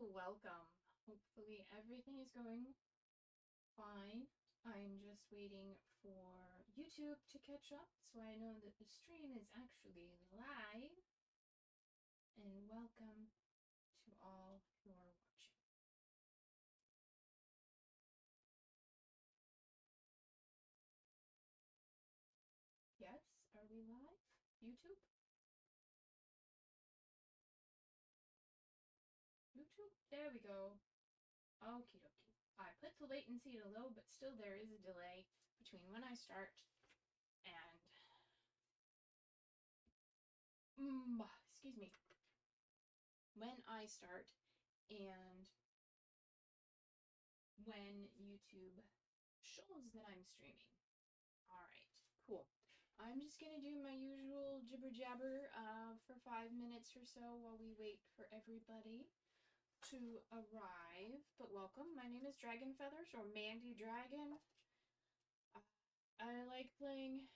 welcome. Hopefully everything is going fine. I'm just waiting for YouTube to catch up so I know that the stream is actually live. And welcome to all who are watching. Yes, are we live? YouTube? YouTube? There we go. Okie dokie. I put the latency to low, but still there is a delay between when I start and excuse me, when I start and when YouTube shows that I'm streaming. Alright, cool. I'm just gonna do my usual jibber jabber for 5 minutes or so while we wait for everybody to arrive. But welcome, my name is Dragon Feathers, or Mandy Dragon. I like playing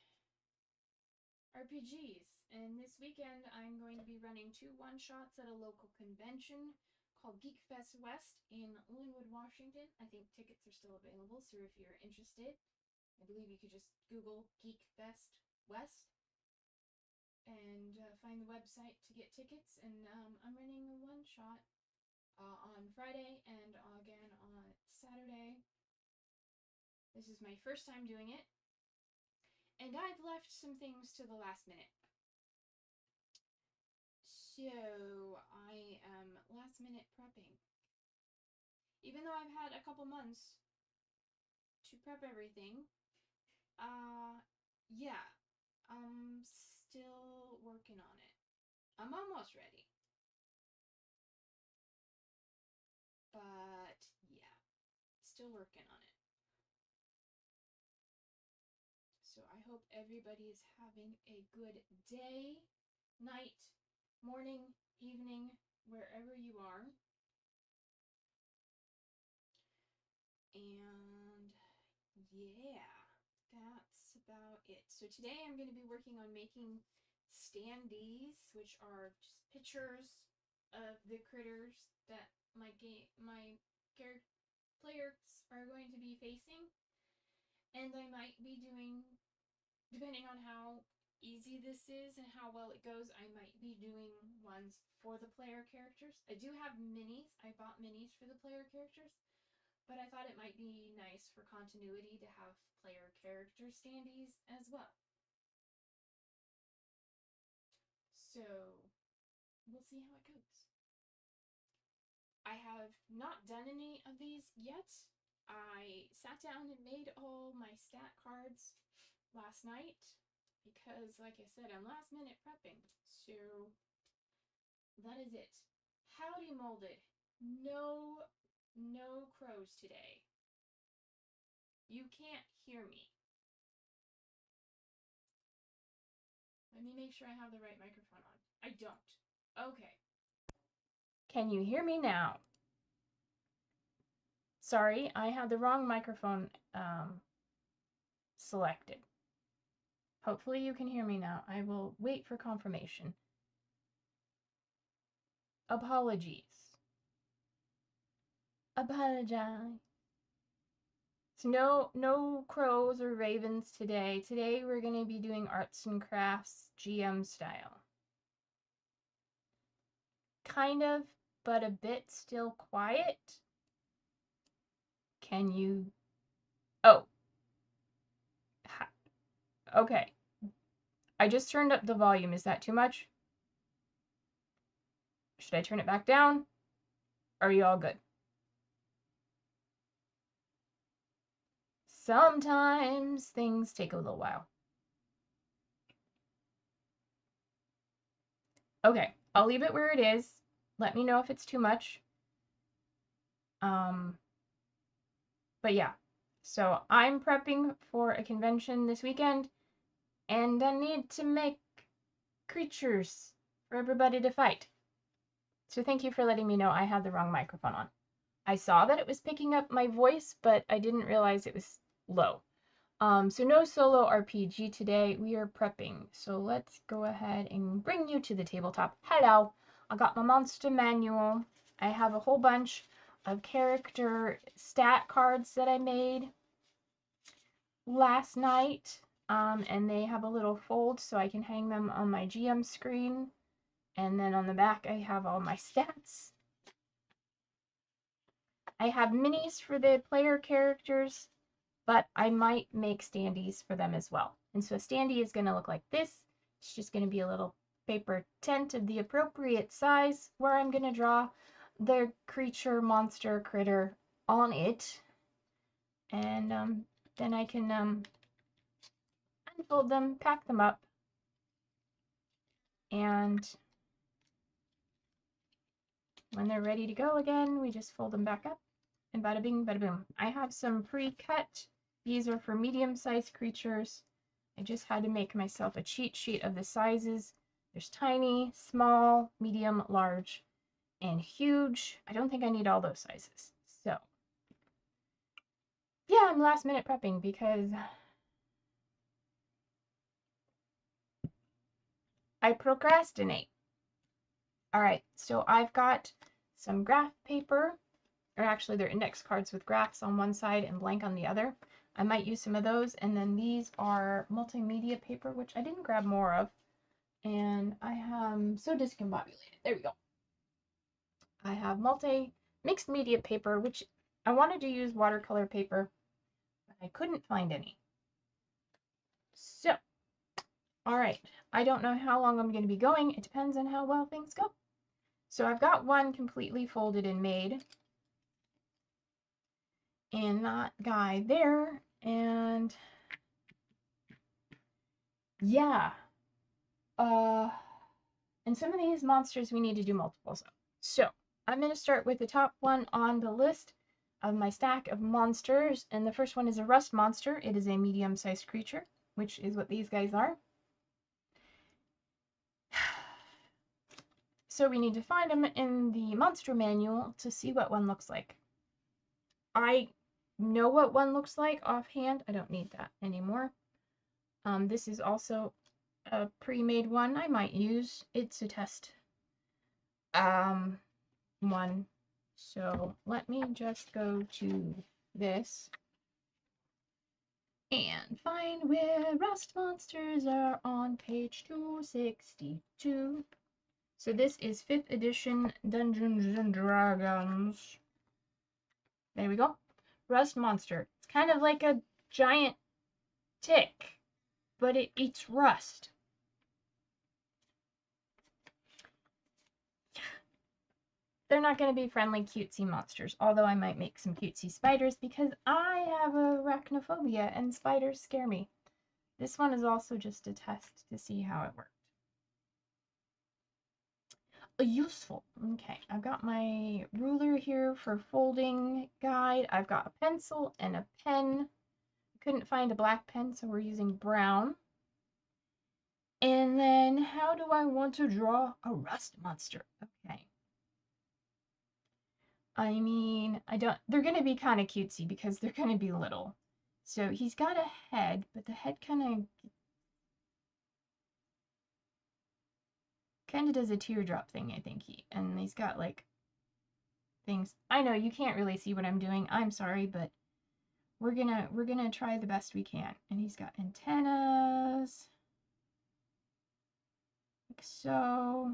RPGs, and this weekend I'm going to be running 2 one-shots at a local convention called Geek Fest West in Linwood, Washington. I think tickets are still available, so if you're interested, I believe you could just Google Geek Fest West and find the website to get tickets. And I'm running a one-shot on Friday and again on Saturday. This is my first time doing it, and I've left some things to the last minute. So I am last minute prepping. Even though I've had a couple months to prep everything, yeah, I'm still working on it. I'm almost ready. But yeah, still working on it. So I hope everybody is having a good day, night, morning, evening, wherever you are. And yeah, that's about it. So today I'm going to be working on making standees, which are just pictures of the critters that my players are going to be facing. And I might be doing, depending on how easy this is and how well it goes, I might be doing ones for the player characters. I do have minis. I bought minis for the player characters, but I thought it might be nice for continuity to have player character standees as well. So we'll see how it goes. I have not done any of these yet. I sat down and made all my stat cards last night because, like I said, I'm last minute prepping. So that is it. Howdy, Molded. No crows today. You can't hear me. Let me make sure I have the right microphone on. I don't. Okay. Can you hear me now? Sorry, I had the wrong microphone selected. Hopefully you can hear me now. I will wait for confirmation. Apologies. Apologize. So no crows or ravens today. Today we're going to be doing arts and crafts GM style. Kind of, but a bit still quiet. Can you... Oh. Okay. I just turned up the volume. Is that too much? Should I turn it back down? Are you all good? Sometimes things take a little while. Okay, I'll leave it where it is. Let me know if it's too much. But yeah, so I'm prepping for a convention this weekend, and I need to make creatures for everybody to fight. So thank you for letting me know I had the wrong microphone on. I saw that it was picking up my voice, but I didn't realize it was low. So no solo RPG today. We are prepping. So let's go ahead and bring you to the tabletop. Hello. I got my monster manual. I have a whole bunch of character stat cards that I made last night, and they have a little fold so I can hang them on my GM screen. And then on the back, I have all my stats. I have minis for the player characters, but I might make standees for them as well. And so a standee is going to look like this. It's just going to be a little paper tent of the appropriate size where I'm going to draw the creature, monster, critter on it. And then I can unfold them, pack them up, and when they're ready to go again, we just fold them back up, and bada bing, bada boom. I have some pre-cut. These are for medium-sized creatures. I just had to make myself a cheat sheet of the sizes. There's tiny, small, medium, large, and huge. I don't think I need all those sizes. So, yeah, I'm last minute prepping because I procrastinate. All right, so I've got some graph paper, or actually they're index cards with graphs on one side and blank on the other. I might use some of those, and then these are multimedia paper, which I didn't grab more of, and I have so discombobulated. There we go. I have mixed media paper, which I wanted to use watercolor paper, but I couldn't find any. So, all right, I don't know how long I'm going to be going. It depends on how well things go. So I've got one completely folded and made, and that guy there, and yeah, and some of these monsters we need to do multiples of. So I'm going to start with the top one on the list of my stack of monsters, and the first one is a rust monster. It is a medium-sized creature, which is what these guys are. So we need to find them in the monster manual to see what one looks like. I know what one looks like offhand. I don't need that anymore. This is also a pre-made one I might use. It's a test one. So let me just go to this and find where rust monsters are on page 262. So this is 5th edition Dungeons and Dragons. There we go. Rust monster. It's kind of like a giant tick, but it eats rust. They're not going to be friendly, cutesy monsters, although I might make some cutesy spiders because I have arachnophobia and spiders scare me. This one is also just a test to see how it worked. Useful. Okay, I've got my ruler here for folding guide. I've got a pencil and a pen. Couldn't find a black pen, so we're using brown. And then how do I want to draw a rust monster? Okay. I mean, they're going to be kind of cutesy because they're going to be little. So he's got a head, but the head kind of does a teardrop thing, I think and he's got like things. I know you can't really see what I'm doing. I'm sorry, but we're gonna try the best we can. And he's got antennas, like so.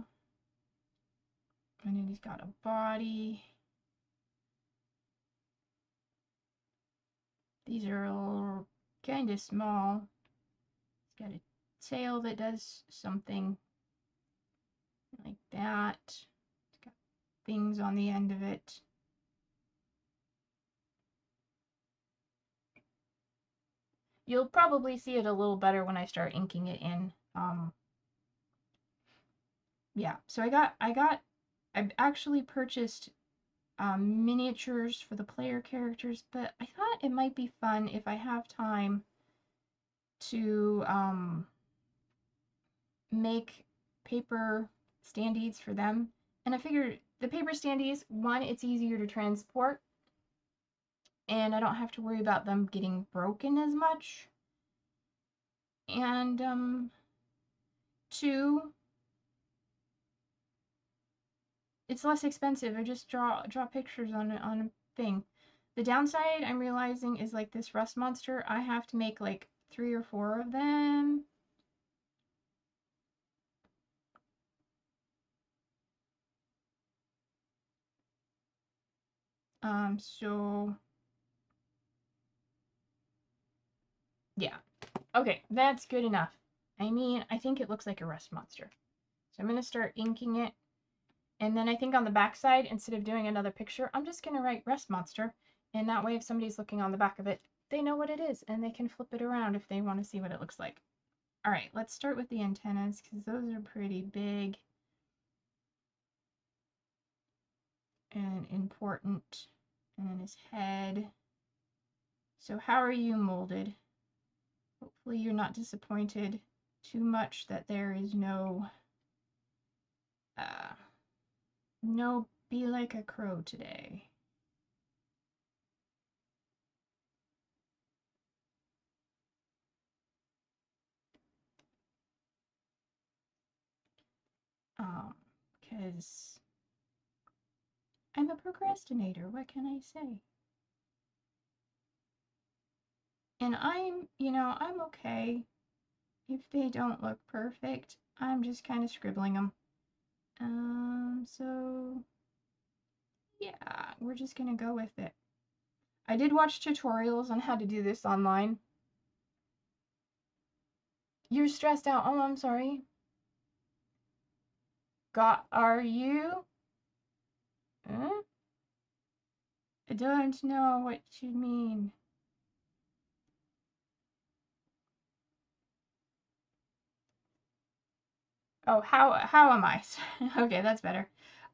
And then he's got a body. These are all kind of small. He's got a tail that does something like that. It's got things on the end of it. You'll probably see it a little better when I start inking it in. Yeah, so I've actually purchased miniatures for the player characters, but I thought it might be fun if I have time to make paper standees for them. And I figured the paper standees, one, it's easier to transport, and I don't have to worry about them getting broken as much. And two, it's less expensive. I just draw pictures on a thing. The downside I'm realizing is like this rust monster, I have to make like 3 or 4 of them. So yeah. Okay, that's good enough. I mean, I think it looks like a rust monster. So I'm going to start inking it. And then I think on the back side, instead of doing another picture, I'm just going to write rust monster. And that way, if somebody's looking on the back of it, they know what it is and they can flip it around if they want to see what it looks like. All right, let's start with the antennas because those are pretty big and important. And then his head. So how are you molded? Hopefully you're not disappointed too much that there is no be like a crow today. Because I'm a procrastinator, what can I say? And I'm okay if they don't look perfect. I'm just kind of scribbling them. So yeah, we're just gonna go with it. I did watch tutorials on how to do this online. You're stressed out. Oh, I'm sorry. Are you? Huh? I don't know what you mean. Oh, how am I? Okay, that's better.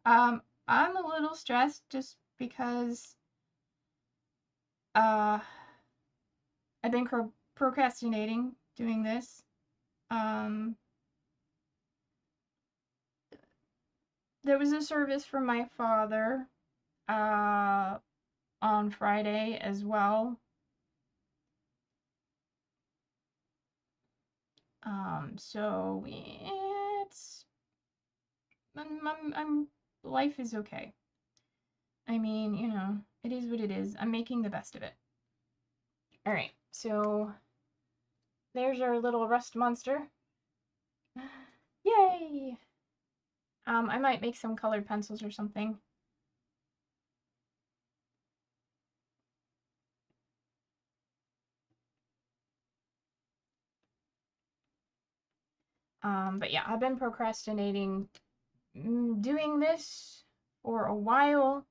I'm a little stressed just because I've been procrastinating doing this. There was a service for my father on Friday as well. So it's life is okay. I mean, it is what it is. I'm making the best of it. All right, so there's our little rust monster. Yay! I might make some colored pencils or something. But yeah, I've been procrastinating doing this for a while.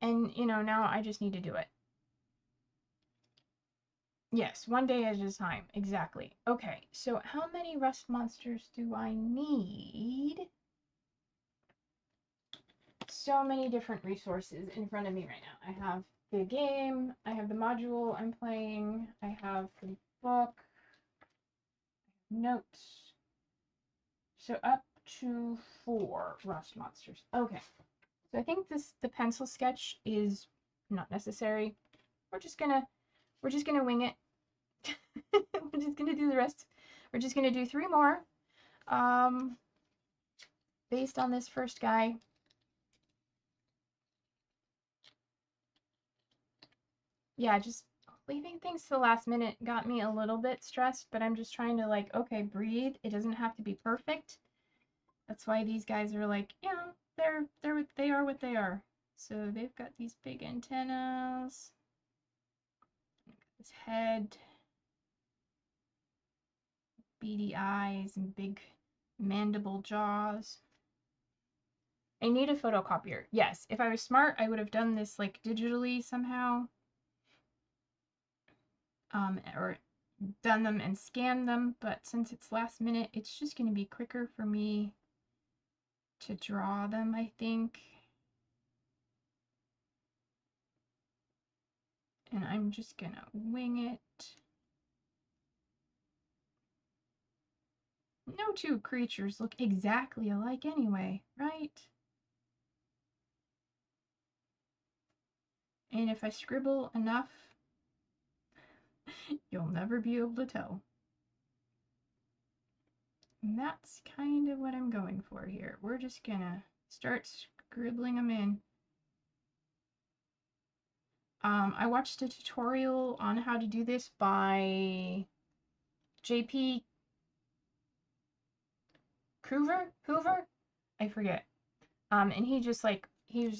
And, now I just need to do it. Yes, one day at a time. Exactly. Okay, so how many rust monsters do I need? So many different resources in front of me right now. I have the game, I have the module I'm playing, I have the book, notes. So up to 4 rust monsters. Okay. So I think the pencil sketch is not necessary. We're just gonna wing it. We're just gonna do the rest. We're just gonna do 3 more. Based on this first guy. Yeah, just leaving things to the last minute got me a little bit stressed, but I'm just trying to okay, breathe. It doesn't have to be perfect. That's why these guys are they are what they are. So they've got these big antennas. This head. Beady eyes and big mandible jaws. I need a photocopier. Yes, if I was smart, I would have done this digitally somehow. Or done them and scanned them, but since it's last minute, it's just going to be quicker for me to draw them, I think. And I'm just going to wing it. No 2 creatures look exactly alike anyway, right? And if I scribble enough, you'll never be able to tell. And that's kind of what I'm going for here. We're just gonna start scribbling them in. I watched a tutorial on how to do this by JP Hoover? I forget. And he was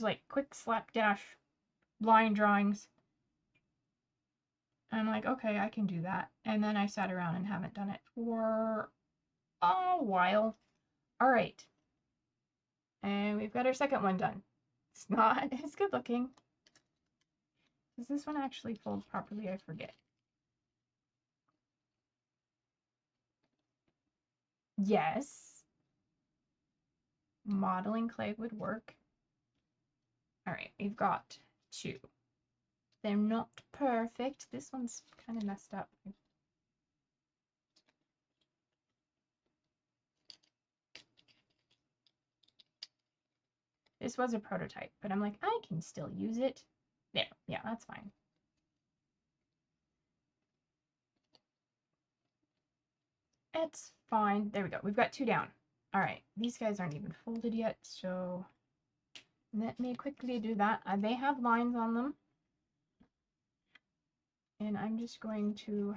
like quick slapdash line drawings. And I'm like, okay, I can do that. And then I sat around and haven't done it for a while. All right. And we've got our second one done. It's not as good looking. Does this one actually fold properly? I forget. Yes. Modeling clay would work. All right, we've got two. They're not perfect. This one's kind of messed up. This was a prototype, but I'm like, I can still use it. There, yeah, that's fine. It's fine. There we go. We've got two down. All right, these guys aren't even folded yet, so let me quickly do that. They have lines on them. And I'm just going to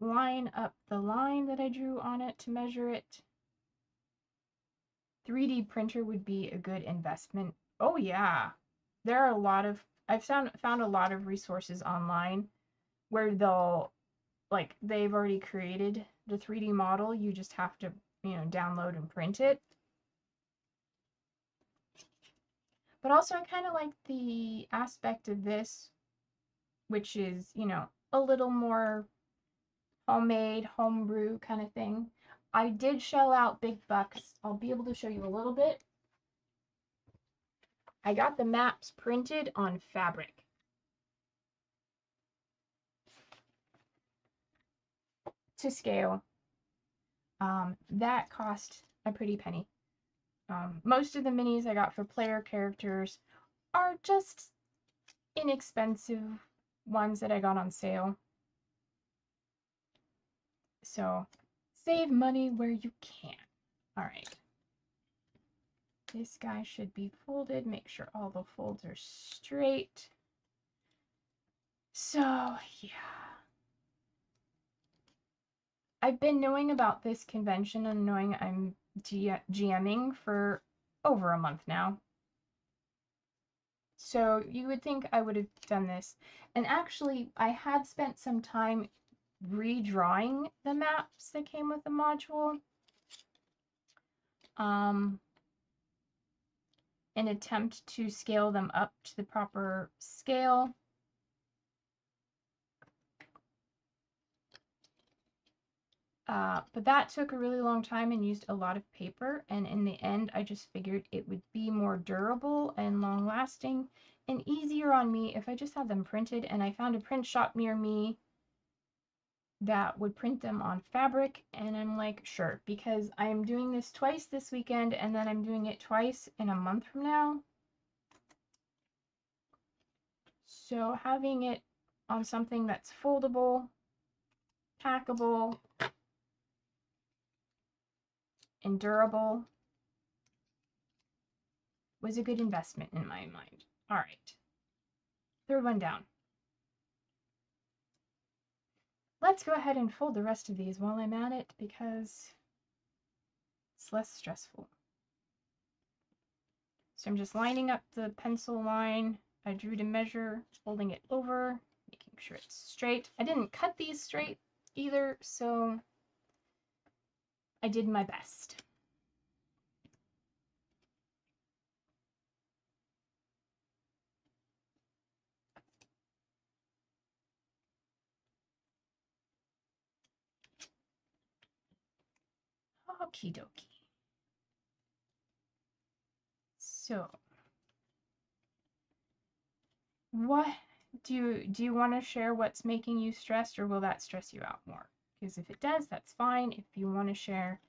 line up the line that I drew on it to measure it. 3D printer would be a good investment. Oh yeah. There are a lot of, I've found a lot of resources online where they've already created the 3D model. You just have to, download and print it. But also I kind of like the aspect of this, which is, a little more homemade, homebrew kind of thing. I did shell out big bucks. I'll be able to show you a little bit. I got the maps printed on fabric. To scale. That cost a pretty penny. Most of the minis I got for player characters are just inexpensive ones that I got on sale. So save money where you can. All right. This guy should be folded. Make sure all the folds are straight. So, yeah. I've been knowing about this convention and knowing I'm GMing for over a month now. So you would think I would have done this. And actually, I had spent some time redrawing the maps that came with the module. An attempt to scale them up to the proper scale. But that took a really long time and used a lot of paper, and in the end I just figured it would be more durable and long lasting and easier on me if I just had them printed, and I found a print shop near me that would print them on fabric, and I'm like, sure, because I'm doing this twice this weekend and then I'm doing it twice in a month from now. So having it on something that's foldable, packable, and durable was a good investment in my mind. All right, third one down. Let's go ahead and fold the rest of these while I'm at it because it's less stressful. So I'm just lining up the pencil line I drew to measure, folding it over, making sure it's straight. I didn't cut these straight either, so I did my best. Okie dokie. So, what do you want to share what's making you stressed, or will that stress you out more? Because if it does, that's fine. If you want to share,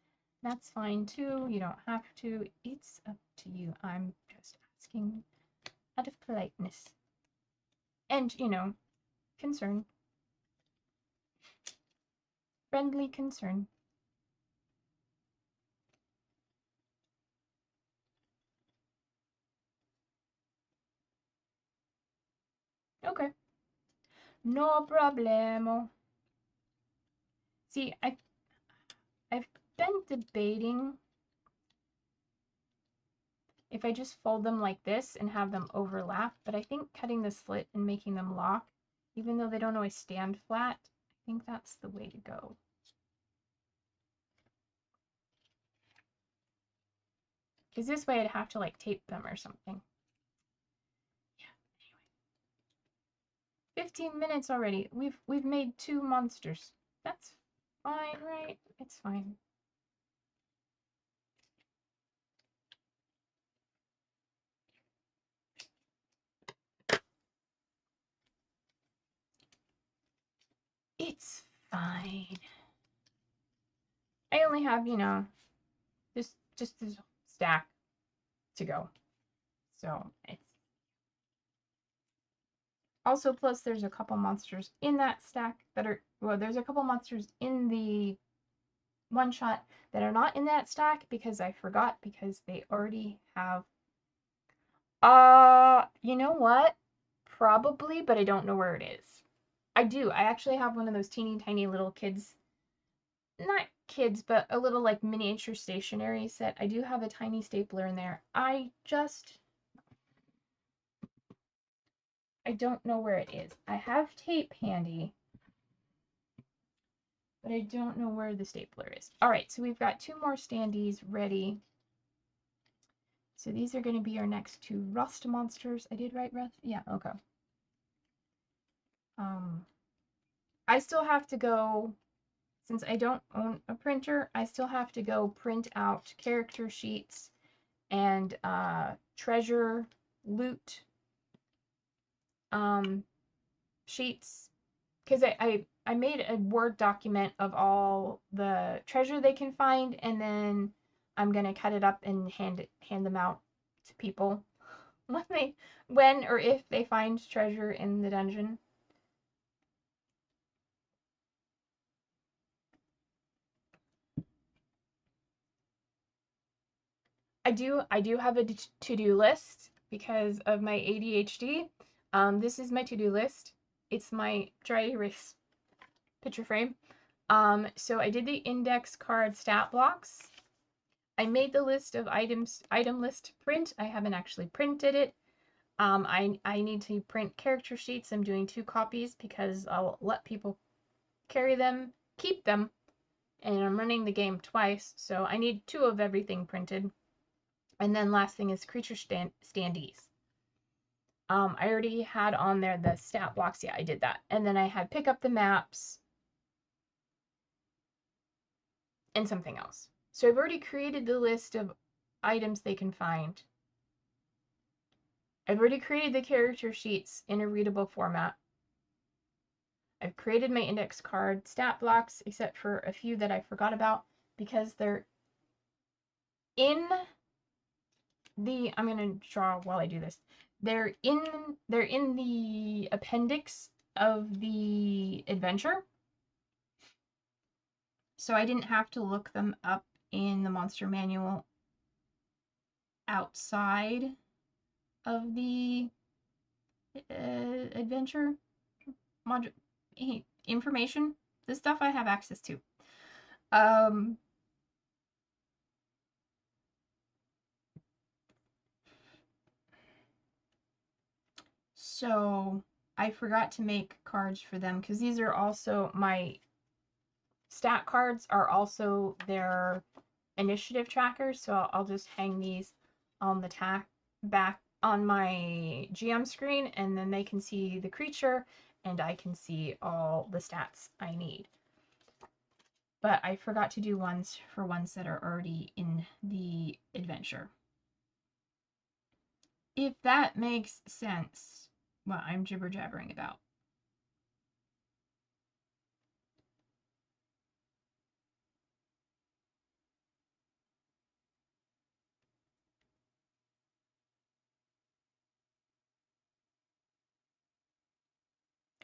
that's fine too. You don't have to. It's up to you. I'm just asking out of politeness and, concern. Friendly concern. Okay. No problemo. See, I've been debating if I just fold them like this and have them overlap, but I think cutting the slit and making them lock, even though they don't always stand flat, I think that's the way to go. Because this way I'd have to like tape them or something. Yeah, anyway. 15 minutes already. We've made 2 monsters. That's fine, right? It's fine. It's fine. I only have, just this stack to go. So it's also, plus there's a couple monsters in that stack that are, well, there's a couple monsters in the one shot that are not in that stack because I forgot because they already have. You know what? Probably, but I don't know where it is. I do. I actually have one of those teeny tiny little kids, not kids, but a little like miniature stationery set. I do have a tiny stapler in there. I don't know where it is. I have tape handy, but I don't know where the stapler is. All right, so we've got 2 more standees ready. So these are going to be our next 2 rust monsters. I did write rust? Yeah, okay. I still have to go, since I don't own a printer, I still have to go print out character sheets and treasure loot sheets, because I made a Word document of all the treasure they can find, and then I'm gonna cut it up and hand them out to people when or if they find treasure in the dungeon. I do have a to-do list because of my ADHD. This is my to-do list. It's my dry erase picture frame. So I did the index card stat blocks. I made the list of item list print. I haven't actually printed it. I need to print character sheets. I'm doing 2 copies because I'll let people carry them, keep them, and I'm running the game twice, so I need 2 of everything printed. And then last thing is creature standees. I already had on there the stat blocks. Yeah, I did that. And then I had pick up the maps and something else. So I've already created the list of items they can find. I've already created the character sheets in a readable format. I've created my index card stat blocks, except for a few that I forgot about because they're in I'm going to draw while I do this. They're in the appendix of the adventure. So I didn't have to look them up in the monster manual outside of the adventure module information. This stuff I have access to. So I forgot to make cards for them because these are also my stat cards are also their initiative trackers. So I'll just hang these on the back on my GM screen, and then they can see the creature and I can see all the stats I need. But I forgot to do ones for ones that are already in the adventure. If that makes sense, what I'm jibber jabbering about.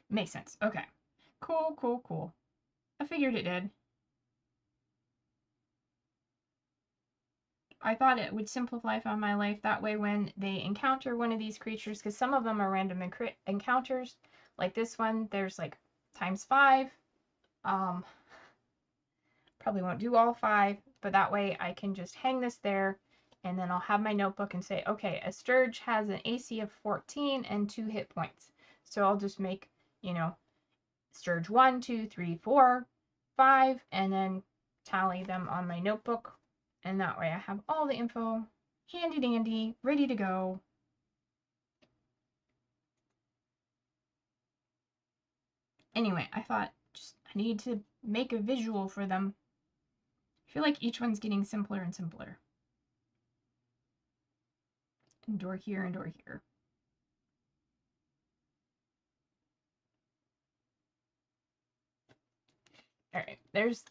Makes sense. Okay. Cool, cool, cool. I figured it did. I thought it would simplify my life. That way when they encounter one of these creatures, because some of them are random encounters, like this one, there's like ×5. Probably won't do all 5, but that way I can just hang this there, and then I'll have my notebook and say, okay, a Sturge has an AC of 14 and 2 hit points. So I'll just make, Sturge 1, 2, 3, 4, 5, and then tally them on my notebook. And that way I have all the info handy dandy, ready to go. Anyway, I thought I need to make a visual for them. I feel like each one's getting simpler and simpler. And door here and door here. All right, there's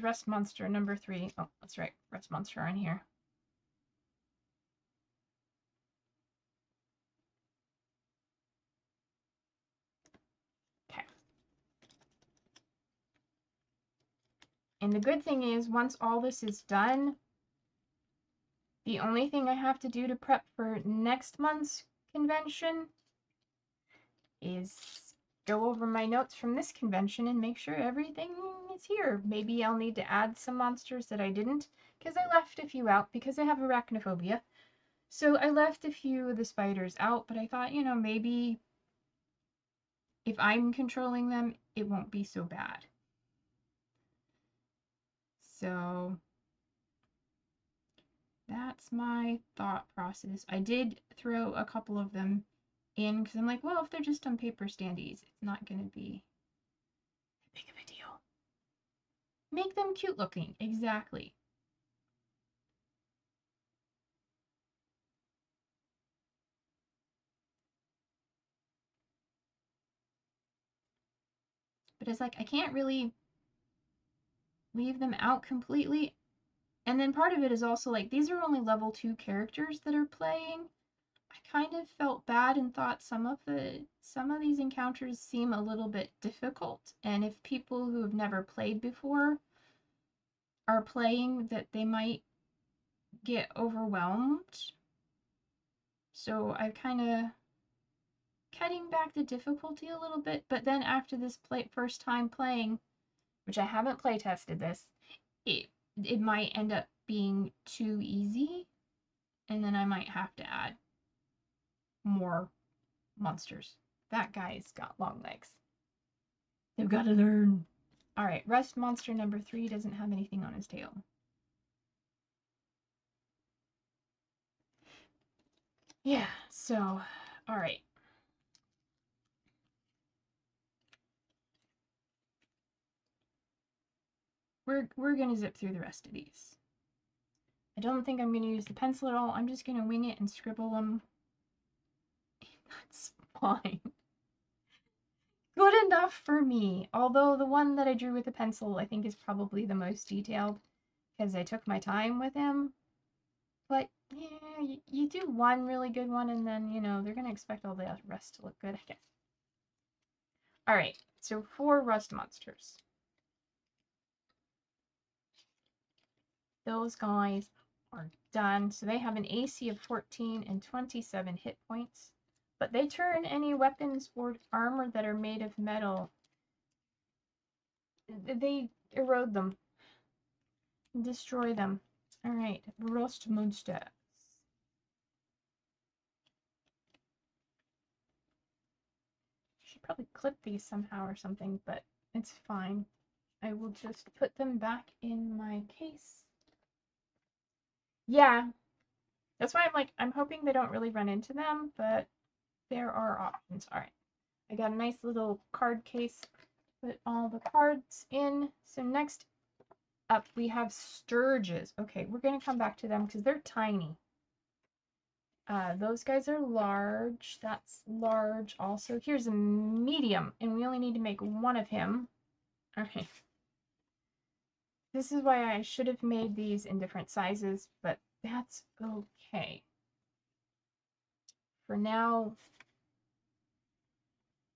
Rust Monster number 3. Oh, that's right, Rust Monster on here. Okay. And the good thing is, once all this is done, the only thing I have to do to prep for next month's convention is go over my notes from this convention and make sure everything is here. Maybe I'll need to add some monsters that I didn't, because I left a few out because I have arachnophobia. So I left a few of the spiders out, but I thought, maybe if I'm controlling them, it won't be so bad. So that's my thought process. I did throw a couple of them in because I'm like, well, if they're just on paper standees, it's not going to be that big of a deal. Make them cute looking. Exactly. But it's like, I can't really leave them out completely. And then part of it is also like, these are only level 2 characters that are playing. I kind of felt bad and thought some of these encounters seem a little bit difficult. And if people who have never played before are playing, that they might get overwhelmed. So I kind of cutting back the difficulty a little bit. But then after this first time playing, which I haven't play tested this, it might end up being too easy, and then I might have to add more monsters. That guy's got long legs. They've got to learn. Alright, Rust Monster number 3 doesn't have anything on his tail. Yeah, so, alright. We're gonna zip through the rest of these. I don't think I'm gonna use the pencil at all. I'm just gonna wing it and scribble them. That's fine. Good enough for me. Although the one that I drew with the pencil I think is probably the most detailed because I took my time with him. But yeah, you do one really good one and then, they're going to expect all the rest to look good, I guess. Alright, so 4 Rust Monsters. Those guys are done. So they have an AC of 14 and 27 hit points. But they turn any weapons or armor that are made of metal, they erode them. Destroy them. Alright, Rust Monsters. Should probably clip these somehow or something, but it's fine. I will just put them back in my case. Yeah, that's why I'm hoping they don't really run into them, but there are options. Alright, I got a nice little card case. Put all the cards in. So next up we have Sturges. Okay, we're going to come back to them because they're tiny. Those guys are large. That's large also. Here's a medium, and we only need to make one of him. Okay. This is why I should have made these in different sizes, but that's okay. For now,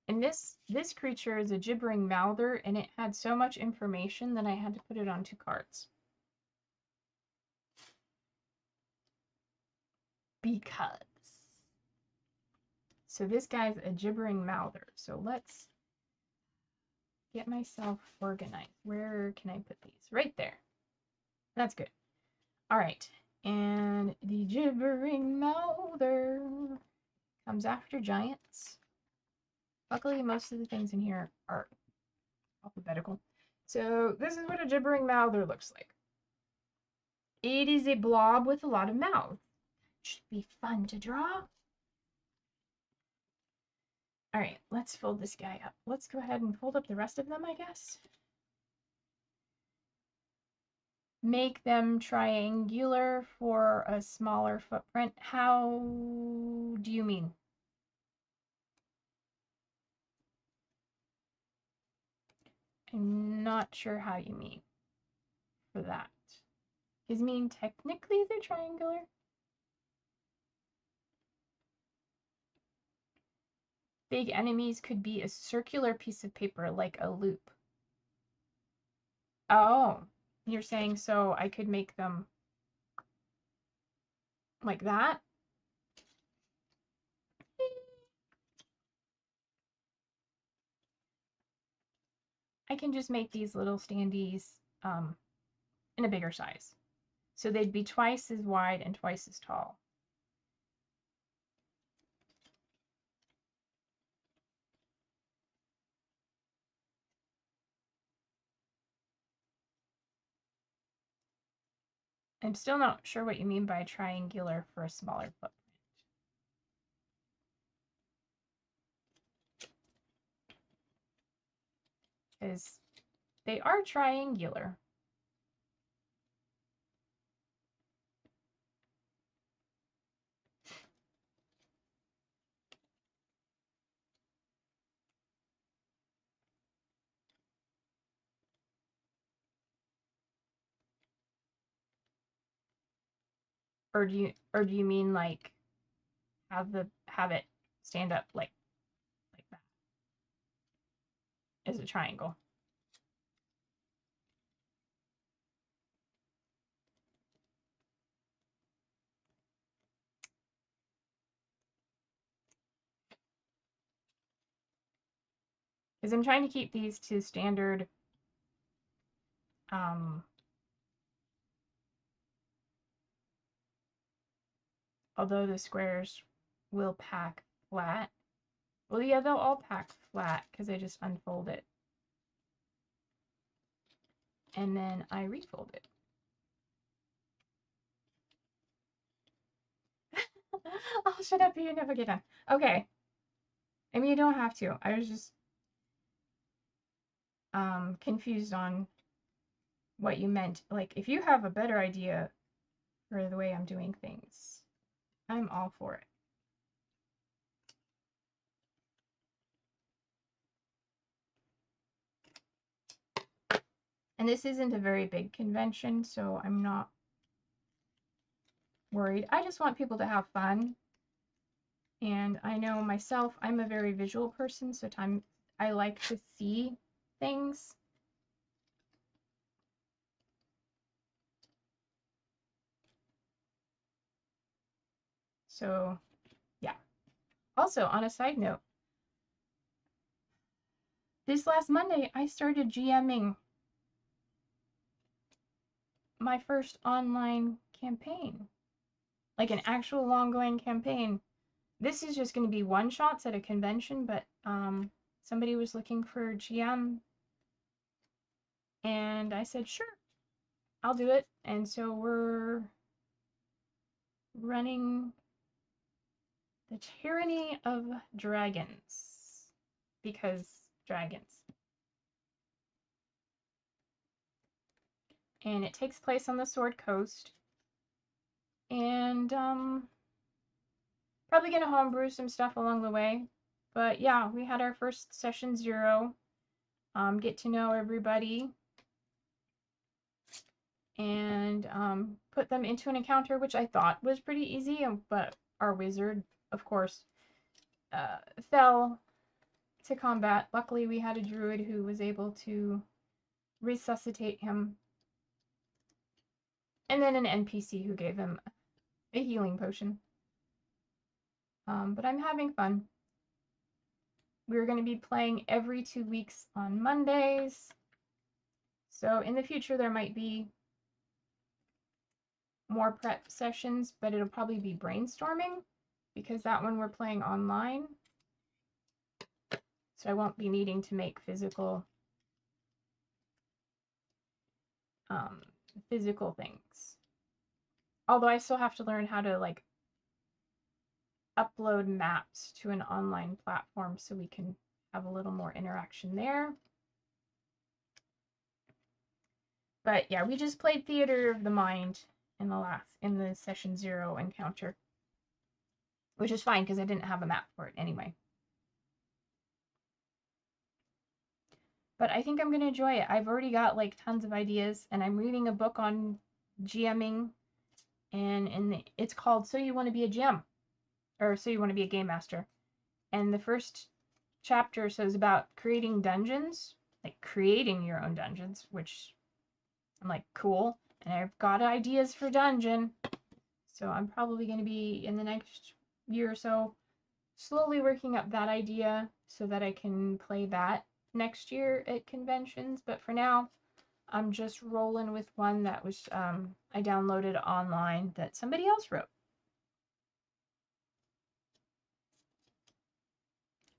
and this creature is a gibbering mouther, and it had so much information that I had to put it on 2 cards. because. So this guy's a gibbering mouther. So let's get myself organized. Where can I put these? Right there. That's good. All right. And the gibbering mouther comes after giants. Luckily, most of the things in here are alphabetical. So this is what a gibbering mouther looks like. It is a blob with a lot of mouth. Should be fun to draw. All right, let's fold this guy up. Let's go ahead and fold up the rest of them, I guess. Make them triangular for a smaller footprint. How do you mean? I'm not sure how you mean for that. Does it mean technically they're triangular? Big enemies could be a circular piece of paper like a loop. Oh, you're saying so I could make them like that? I can just make these little standees in a bigger size. So they'd be twice as wide and twice as tall. I'm still not sure what you mean by triangular for a smaller footprint. Because they are triangular. Or do you mean like have it stand up like that as a triangle? Because I'm trying to keep these to standard although the squares will pack flat. Well, yeah, they'll all pack flat because I just unfold it. And then I refold it. Oh, shut up, you never get done. Okay. I mean, you don't have to. I was just confused on what you meant. Like, if you have a better idea for the way I'm doing things, I'm all for it. And this isn't a very big convention, so I'm not worried. I just want people to have fun. And I know myself, I'm a very visual person, so I like to see things. So, yeah. Also, on a side note, this last Monday, I started GMing my first online campaign, like an actual ongoing campaign. This is just going to be one shots at a convention, but somebody was looking for GM, and I said, sure, I'll do it. And so we're running the Tyranny of Dragons, because dragons. And it takes place on the Sword Coast. And probably gonna homebrew some stuff along the way. But yeah, we had our first session 0. Get to know everybody. And put them into an encounter, which I thought was pretty easy, but our wizard, of course, fell to combat. Luckily, we had a druid who was able to resuscitate him. And then an NPC who gave him a healing potion. But I'm having fun. We're going to be playing every 2 weeks on Mondays. So in the future, there might be more prep sessions, but it'll probably be brainstorming because that one we're playing online. So I won't be needing to make physical things. Although I still have to learn how to like upload maps to an online platform so we can have a little more interaction there. But yeah, we just played Theater of the Mind in the session 0 encounter, which is fine because I didn't have a map for it anyway. But I think I'm going to enjoy it. I've already got like tons of ideas, and I'm reading a book on GMing, and it's called So You Want to Be a GM, or So You Want to Be a Game Master. And the first chapter says about creating dungeons, like creating your own dungeons, which I'm like, cool. And I've got ideas for dungeon. So I'm probably going to be, in the next year or so, slowly working up that idea so that I can play that next year at conventions. But for now, I'm just rolling with one that was I downloaded online that somebody else wrote.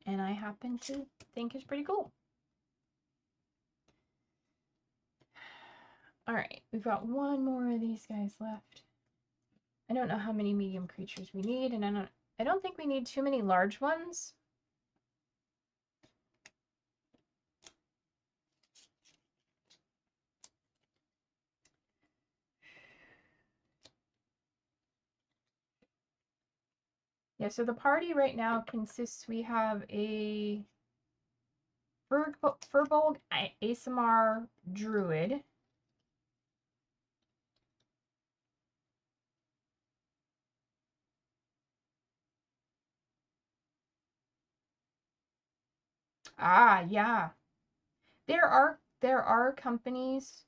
And I happen to think is pretty cool. Alright, we've got one more of these guys left. I don't know how many medium creatures we need, and I don't think we need too many large ones. Yeah, so the party right now consists, we have a Furbolg ASMR Druid. Ah, yeah. There are companies,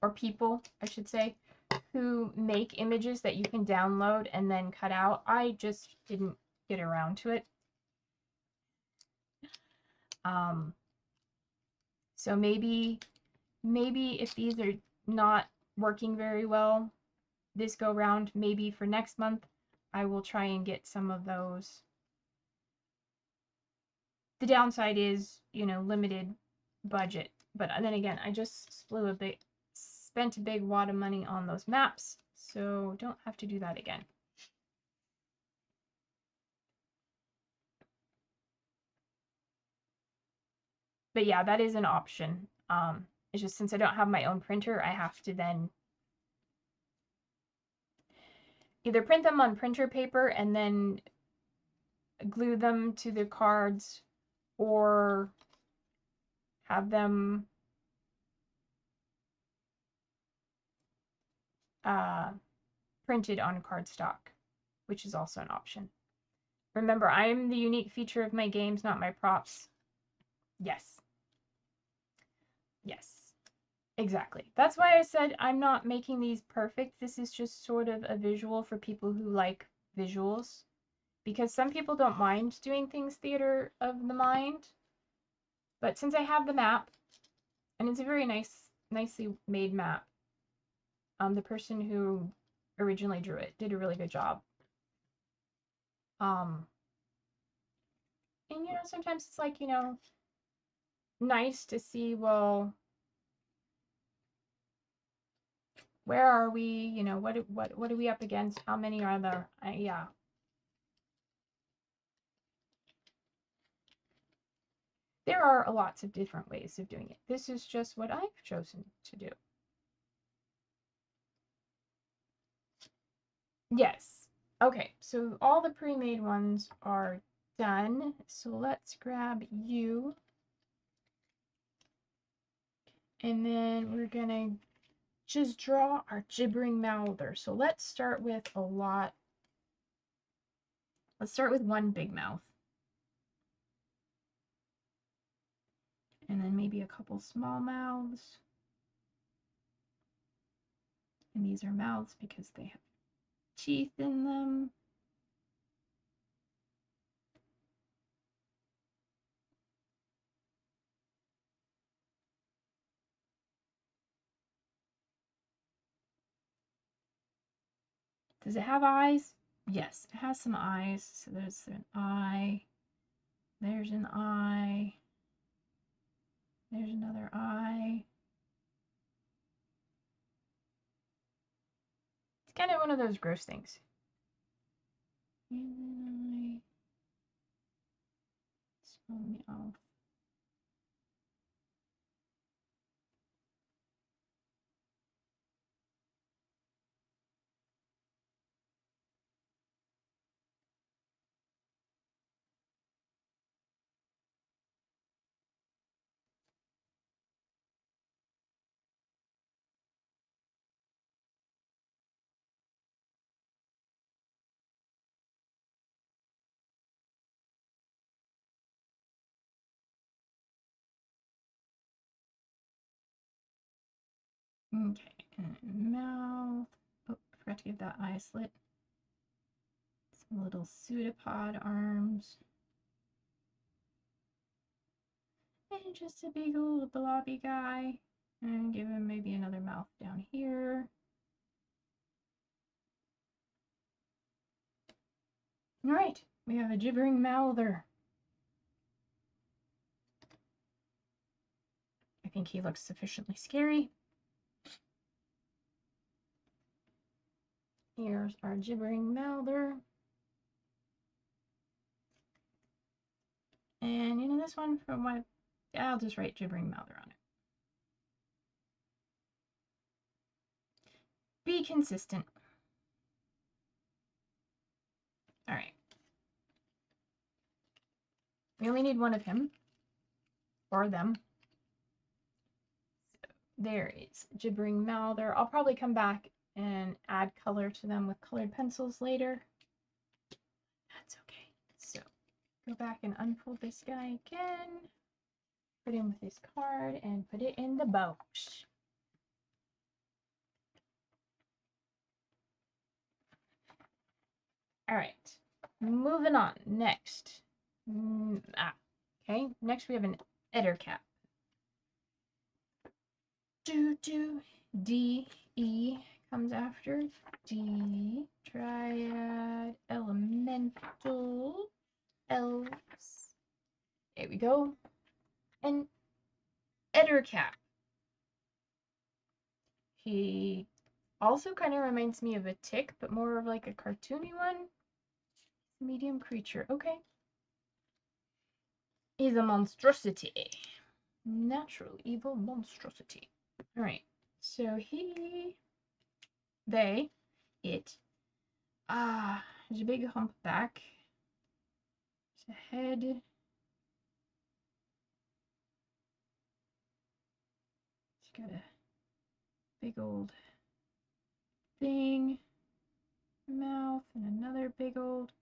or people, I should say, who make images that you can download and then cut out. I just didn't get around to it. So maybe if these are not working very well this go round, maybe for next month, I will try and get some of those. The downside is, limited budget. But then again, I just spent a big wad of money on those maps, so don't have to do that again. But yeah, that is an option. It's just since I don't have my own printer, I have to then either print them on printer paper and then glue them to the cards, or have them printed on cardstock, which is also an option. Remember, I am the unique feature of my games, not my props. Yes. Yes. Exactly. That's why I said I'm not making these perfect. This is just sort of a visual for people who like visuals. Because some people don't mind doing things theater of the mind. But since I have the map, and it's a very nicely made map, the person who originally drew it did a really good job. And sometimes it's like, nice to see, well, where are we? What are we up against? How many are there? Yeah. There are lots of different ways of doing it. This is just what I've chosen to do. Yes. Okay, so all the pre-made ones are done. So let's grab you. And then we're gonna just draw our gibbering mouther. So let's start with let's start with one big mouth. And then maybe a couple small mouths. And these are mouths because they have teeth in them. Does it have eyes? Yes, it has some eyes. So there's an eye. There's an eye. There's another eye. It's kind of one of those gross things. And then small mouth. Okay, and mouth. Oh, forgot to give that eye slit. Some little pseudopod arms. And just a big old blobby guy. And give him maybe another mouth down here. Alright, we have a gibbering mouther. I think he looks sufficiently scary. Here's our gibbering mouther. And you know this one from my, I'll just write gibbering mouther on it. Be consistent. All right. We only need one of him or them. So there is gibbering mouther. I'll probably come back and add color to them with colored pencils later. That's okay. So go back and unfold this guy again. Put him with this card and put it in the box. All right, moving on. Next, okay. Next we have an Ettercap. D E comes after D. Triad, elemental, elves. There we go. And Ettercap. He also kind of reminds me of a tick, but more of like a cartoony one. Medium creature. Okay. He's a monstrosity. Natural evil monstrosity. Alright. So they, it, there's a big humpback. There's a head. It's got a big old thing. Mouth and another big old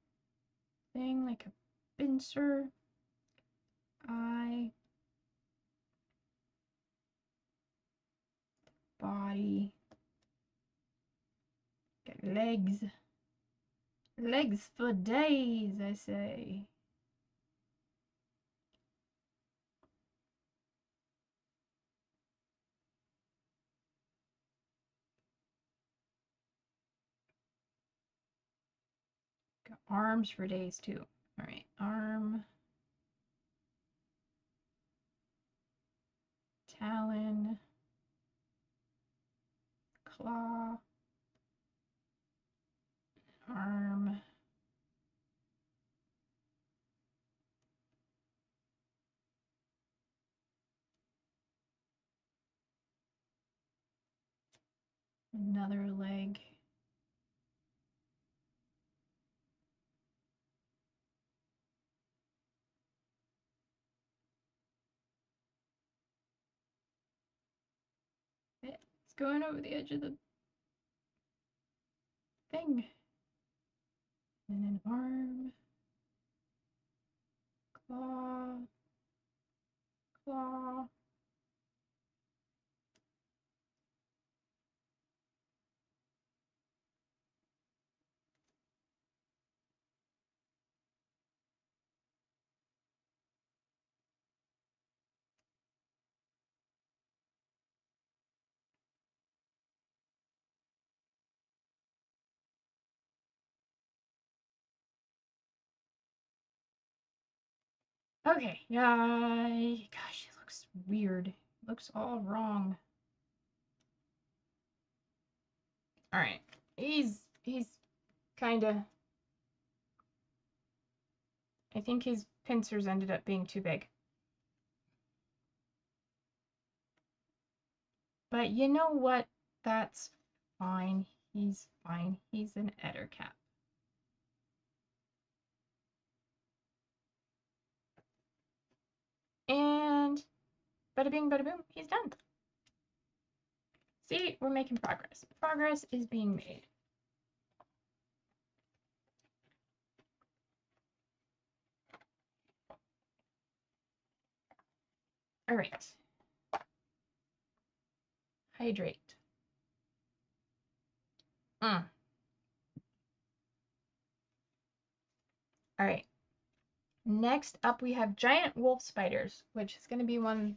thing like a pincer. Eye. Body. Got legs. Legs for days, I say. Got arms for days too. Alright, arm. Talon. Claw. Arm. Another leg. It's going over the edge of the thing. And an arm. Claw. Claw. Okay, yeah, gosh, it looks weird. It looks all wrong. All right, he's kind of. I think his pincers ended up being too big. But you know what? That's fine. He's fine. He's an Ettercap. And bada bing, bada boom, he's done. See, we're making progress. Progress is being made. All right. Hydrate. All right. Next up, we have giant wolf spiders, which is going to be one.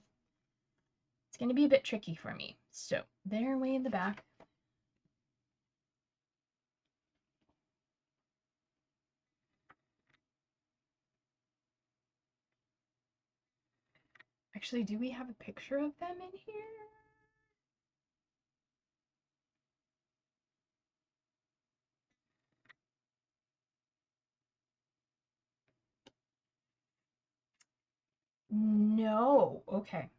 It's going to be a bit tricky for me. So they're way in the back. Actually, do we have a picture of them in here? No. Okay.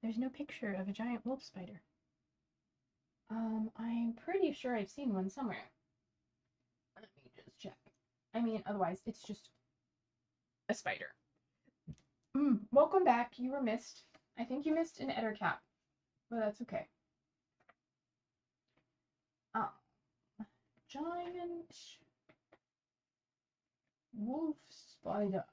There's no picture of a giant wolf spider. I'm pretty sure I've seen one somewhere. Let me just check. I mean, otherwise, it's just a spider. Welcome back. You were missed. I think you missed an Ettercap, but that's okay. Giant wolf spider.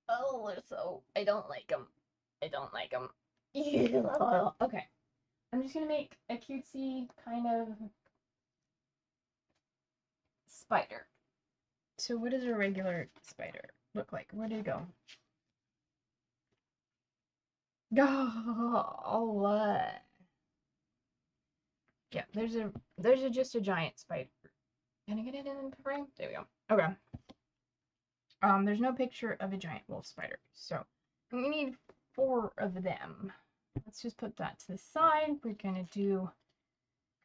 Oh, so I don't like them. I don't like them. Okay, I'm just gonna make a cutesy kind of spider. So what does a regular spider look like? Where did it go? Oh, yeah, there's just a giant spider. Can I get it in the frame? There we go. Okay. There's no picture of a giant wolf spider, so we need 4 of them. Let's just put that to the side. We're gonna do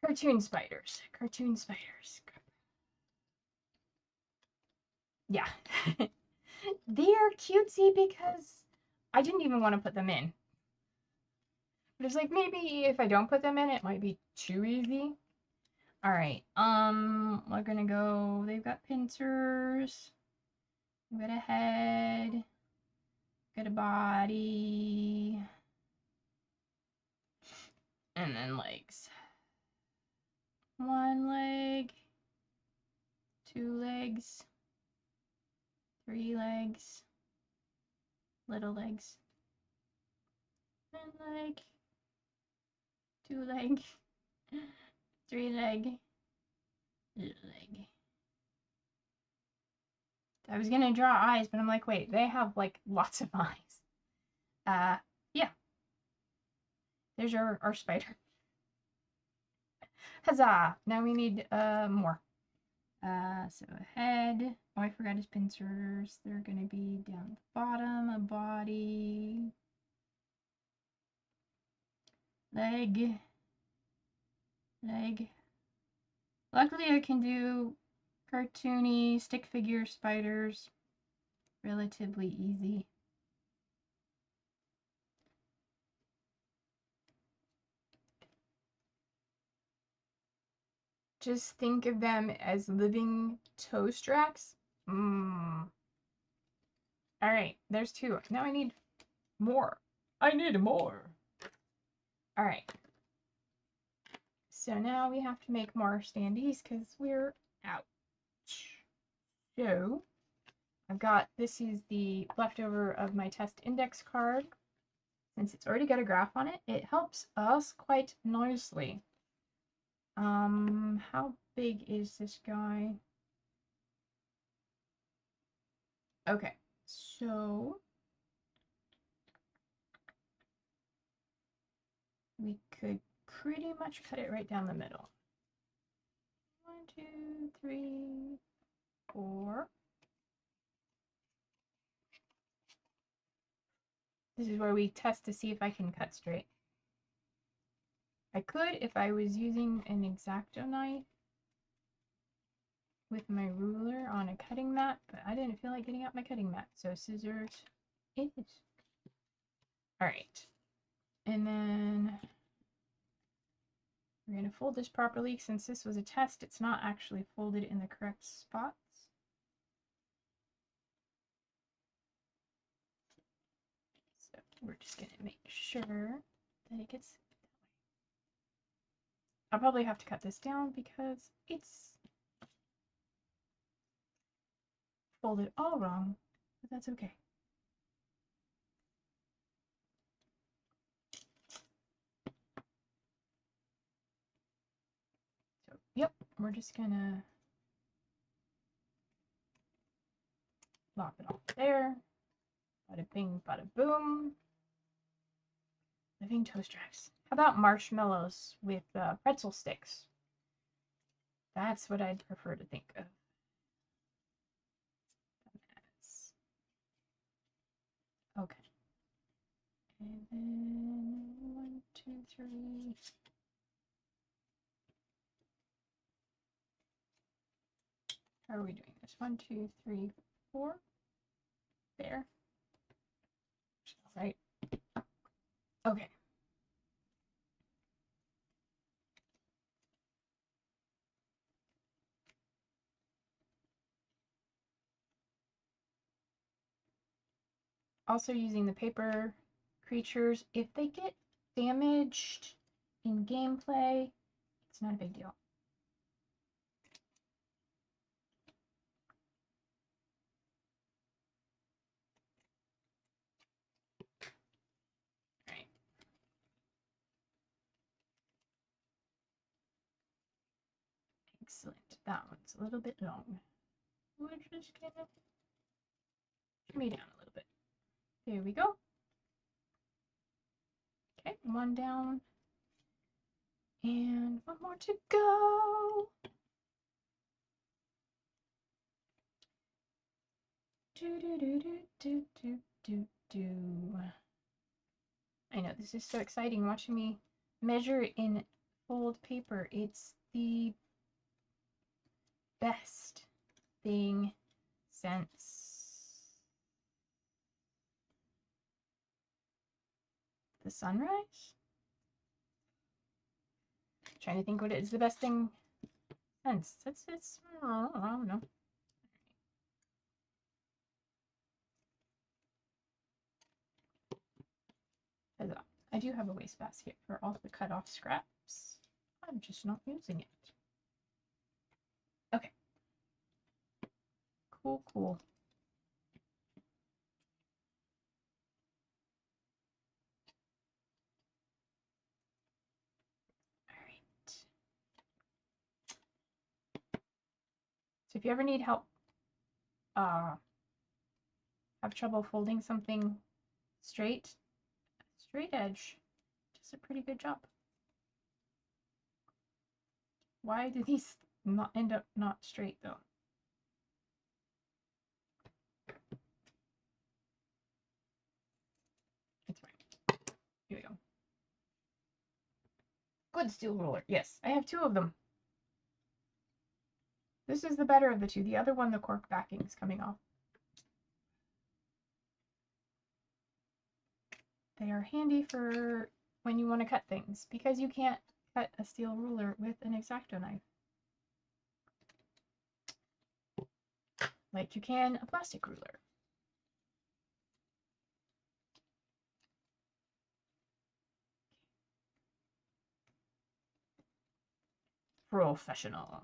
cartoon spiders. Cartoon spiders. Yeah. They're cutesy because I didn't even want to put them in. But it's like maybe if I don't put them in, it might be too easy. All right. We're gonna go. They've got pincers. We've got a head. Got a body. And then legs. 1 leg. 2 legs. 3 legs. Little legs. 1 leg. 2 leg. 3 leg. Little leg. I was gonna draw eyes, but I'm like, wait, they have like lots of eyes. Yeah. There's our spider. Huzzah! Now we need more. So a head. Oh, I forgot his pincers. They're gonna be down the bottom. A body. Leg. Leg. Luckily, I can do cartoony stick figure spiders relatively easy. Just think of them as living toast racks. All right, there's 2. Now I need more. I need more. All right. So now we have to make more standees because we're out. So I've got, this is the leftover of my test index card. Since it's already got a graph on it, it helps us quite nicely. How big is this guy? Okay, so could pretty much cut it right down the middle. 1, 2, 3, 4. This is where we test to see if I can cut straight. I could if I was using an X-Acto knife with my ruler on a cutting mat, but I didn't feel like getting out my cutting mat, so scissors it is. Alright, and then we're going to fold this properly. Since this was a test, it's not actually folded in the correct spots. So we're just going to make sure that it gets that way. I'll probably have to cut this down because it's folded all wrong, but that's okay. So, yep, we're just gonna lop it off there. Bada bing, bada boom. Living toast stripes. How about marshmallows with pretzel sticks? That's what I'd prefer to think of. Okay. And then 1, 2, 3. How are we doing this? 1, 2, 3, 4. There. All right. Okay. Also using the paper creatures. If they get damaged in gameplay, it's not a big deal. All right. Excellent. That one's a little bit long. We're just gonna shimmy down a little bit. There we go. Okay, one down. And one more to go. Do do do do do do do do. I know this is so exciting watching me measure in fold paper. It's the best thing since the sunrise. Trying to think what is the best thing since. It's I don't know. I do have a wastebasket for all the cut off scraps. I'm just not using it. Okay. Cool, cool. All right. So if you ever need help, have trouble folding something straight edge does a pretty good job. Why do these not end up not straight though? It's fine. Here we go. Good steel ruler. Yes, I have 2 of them. This is the better of the 2. The other one, the cork backing is coming off. They are handy for when you want to cut things, because you can't cut a steel ruler with an X-Acto knife. Like you can a plastic ruler. Professional.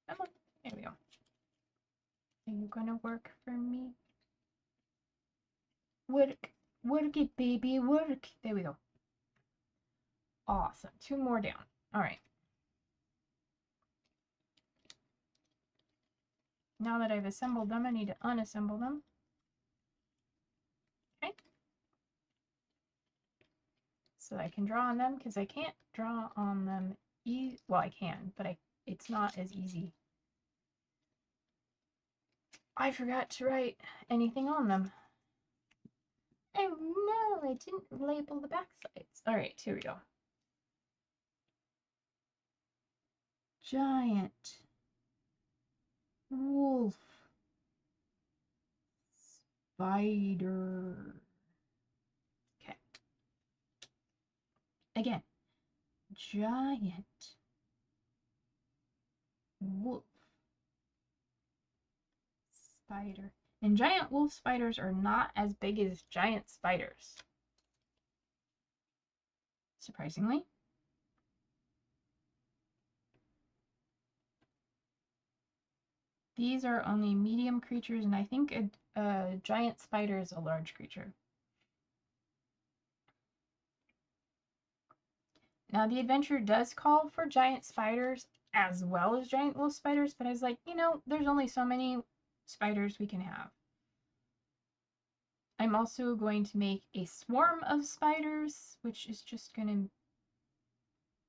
Come on. There we go. Are you gonna work for me? Work. Work it, baby. Work. There we go. Awesome. 2 more down. All right. Now that I've assembled them, I need to unassemble them. Okay. So I can draw on them, because I can't draw on them well, I can, but it's not as easy. I forgot to write anything on them. Oh no, I didn't label the back sides. Alright, here we go. Giant wolf spider. Okay. Again, giant wolf spider. And giant wolf spiders are not as big as giant spiders. Surprisingly. These are only medium creatures, and I think a giant spider is a large creature. Now, the adventure does call for giant spiders as well as giant wolf spiders, but I was like, there's only so many spiders we can have. I'm also going to make a swarm of spiders, which is just going to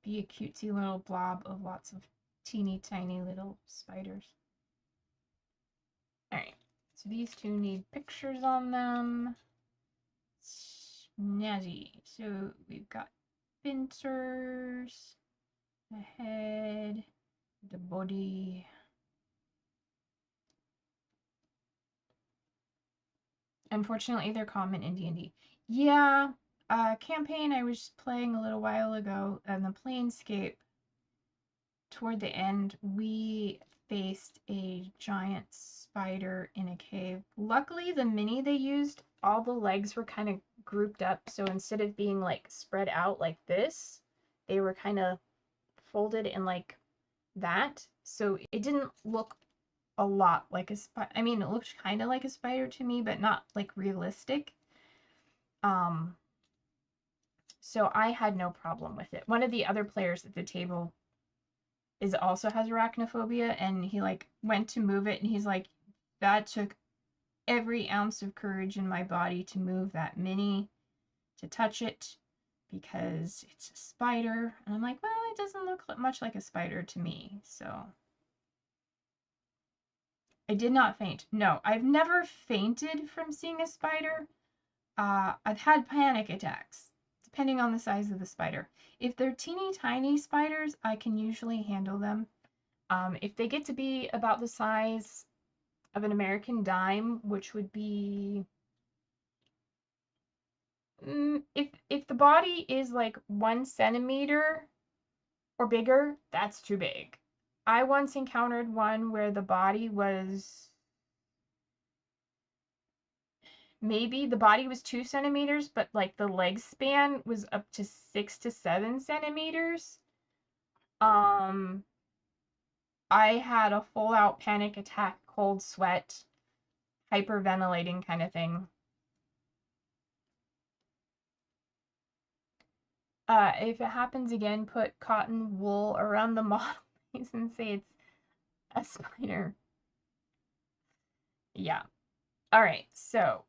be a cutesy little blob of lots of teeny tiny little spiders. Alright, so these two need pictures on them. Snazzy. So we've got pincers, the head, the body. Unfortunately, they're common in D&D. Yeah, campaign I was playing a little while ago, and the Planescape, toward the end, we faced a giant spider in a cave. Luckily, the mini they used, all the legs were kind of grouped up, so instead of being like spread out like this, they were kind of folded in like that. So it didn't look a lot like a spider. I mean, it looked kind of like a spider to me, but not like realistic. So I had no problem with it. One of the other players at the table also has arachnophobia, and he like went to move it, and he's like, that took every ounce of courage in my body to move that mini, to touch it, because it's a spider. And I'm like, well, it doesn't look much like a spider to me. So I did not faint. No, I've never fainted from seeing a spider. I've had panic attacks, depending on the size of the spider. If they're teeny tiny spiders, I can usually handle them. If they get to be about the size of an American dime, which would be, if the body is like 1 centimeter or bigger, that's too big. I once encountered one where the body was, maybe the body was 2 centimeters, but like the leg span was up to 6 to 7 centimeters. I had a full out panic attack, cold sweat, hyperventilating kind of thing. If it happens again, put cotton wool around the model piece and say it's a spider. Yeah. All right. So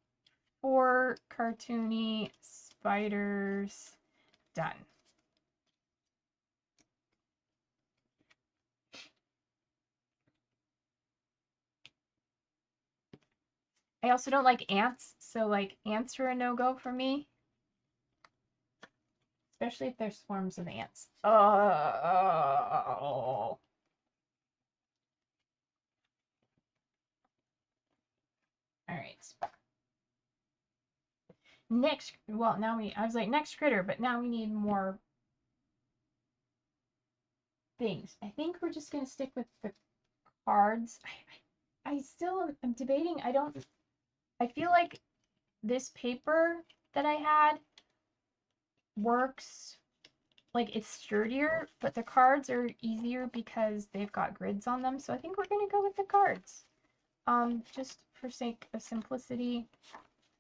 4 cartoony spiders done. I also don't like ants, so like ants are a no-go for me. Especially if there's swarms of ants. Oh. All right. Next, well, I was like next critter, but now we need more things. I think we're just gonna stick with the cards. I still am debating. I feel like this paper that I had works, like it's sturdier, but the cards are easier because they've got grids on them. So I think we're gonna go with the cards. Just for sake of simplicity,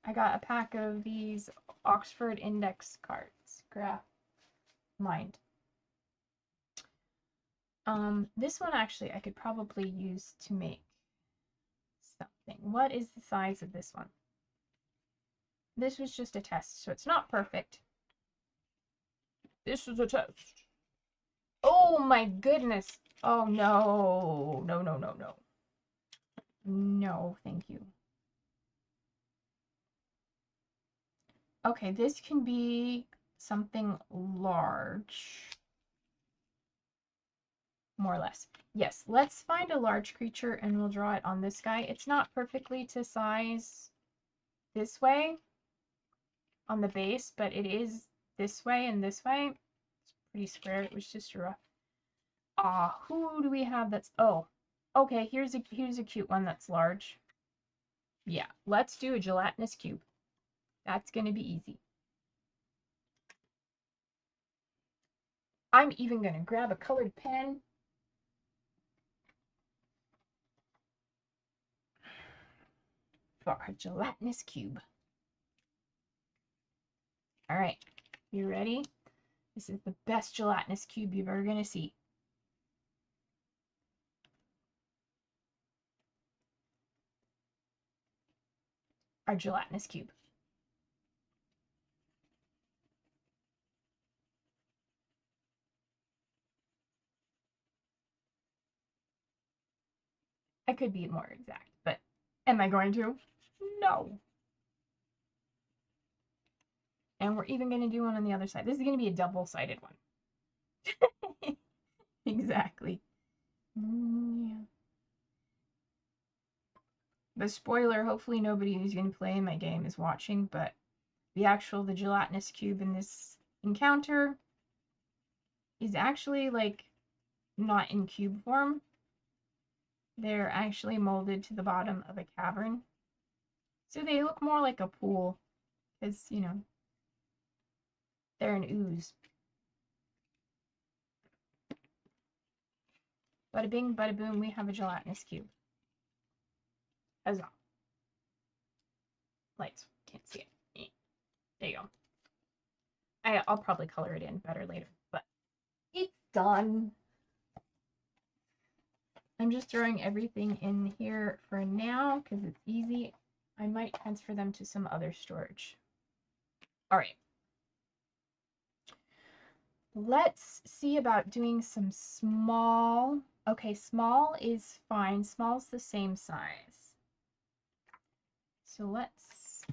I got a pack of these Oxford Index cards. Graph Mind. This one actually I could probably use to make thing. What is the size of this one? This was just a test, so it's not perfect. This was a test. Oh my goodness. Oh no. No, no, no, no. No, thank you. Okay, this can be something large. More or less. Yes, let's find a large creature and we'll draw it on this guy. It's not perfectly to size this way on the base, but it is this way and this way. It's pretty square. It was just rough. Who do we have that's... Oh, okay, here's a cute one that's large. Yeah, let's do a gelatinous cube. That's going to be easy. I'm even going to grab a colored pen. For our gelatinous cube. All right, you ready? This is the best gelatinous cube you've ever going to see. Our gelatinous cube. I could be more exact, but am I going to? No. And we're even going to do one on the other side. This is going to be a double-sided one. Exactly. Yeah. The spoiler, hopefully nobody who's going to play my game is watching, but the gelatinous cube in this encounter is actually, like, not in cube form. They're actually molded to the bottom of a cavern. So they look more like a pool, because, you know, they're an ooze. Bada bing, bada boom, we have a gelatinous cube. Huzzah. Lights, can't see it. There you go. I'll probably color it in better later, but it's done. I'm just throwing everything in here for now because it's easy. I might transfer them to some other storage. All right. Let's see about doing some small. Okay, small is fine. Small's the same size. So let's...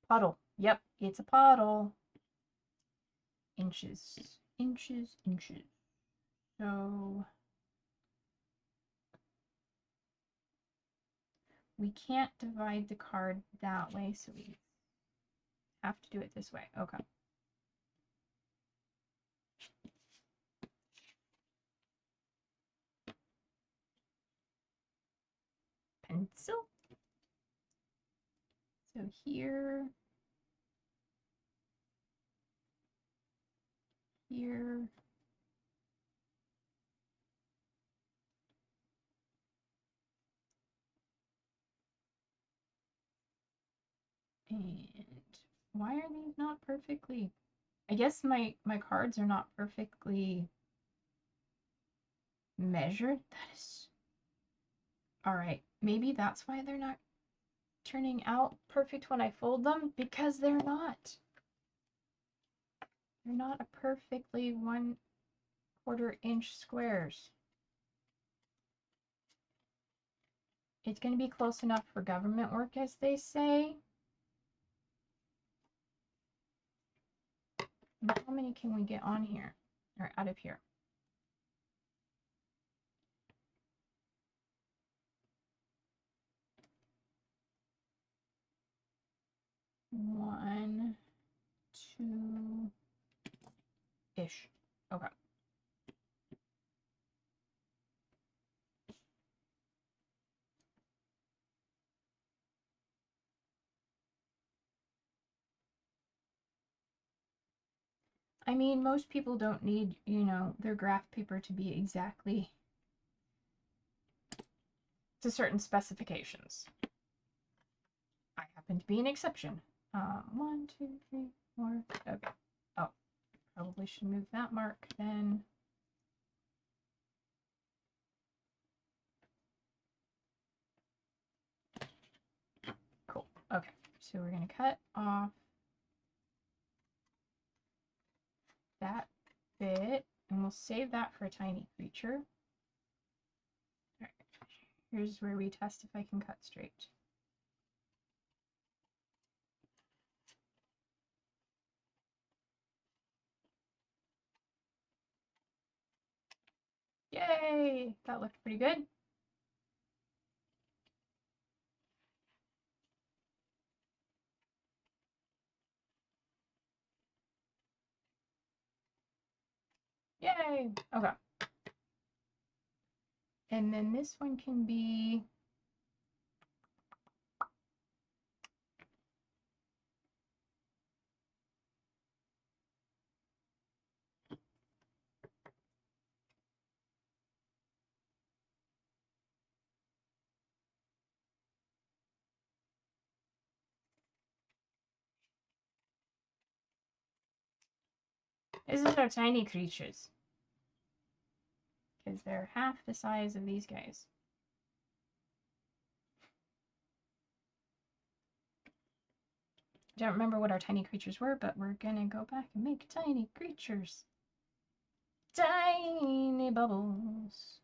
Puddle. Yep, it's a puddle. Inches, inches, inches. So... we can't divide the card that way, so we have to do it this way. Okay. Pencil. So here, here, and why are these not perfectly? I guess my cards are not perfectly measured. That is... all right. Maybe that's why they're not turning out perfect when I fold them, because they're not. They're not a perfectly 1/4 inch squares. It's going to be close enough for government work, as they say. How many can we get on here? Or out of here? One, two-ish. Okay. I mean, most people don't need, you know, their graph paper to be exactly to certain specifications. I happen to be an exception. 1, 2, 3, 4. Okay. Oh, probably should move that mark then. Okay, so we're going to cut off that bit, and we'll save that for a tiny creature. All right, here's where we test if I can cut straight. Yay! That looked pretty good. Yay! Okay. And then this one can be... This is our tiny creatures. Because they're half the size of these guys. I don't remember what our tiny creatures were, but we're gonna go back and make tiny creatures. Tiny bubbles.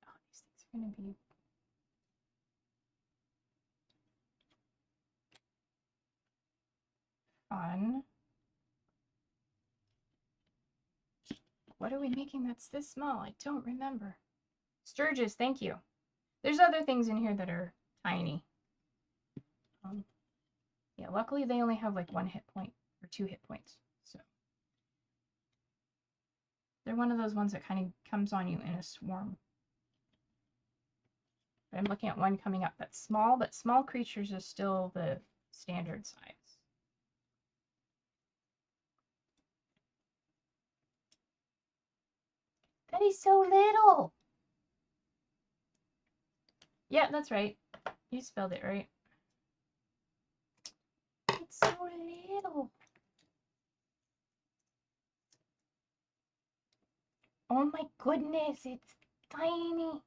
Oh, these things are gonna be fun. What are we making that's this small? I don't remember. Sturges, thank you. There's other things in here that are tiny. Yeah, luckily they only have like 1 hit point or 2 hit points. So they're one of those ones that kind of comes on you in a swarm. But I'm looking at one coming up that's small, but small creatures is still the standard size. That is so little. Yeah, that's right. You spelled it right. It's so little. Oh my goodness, it's tiny.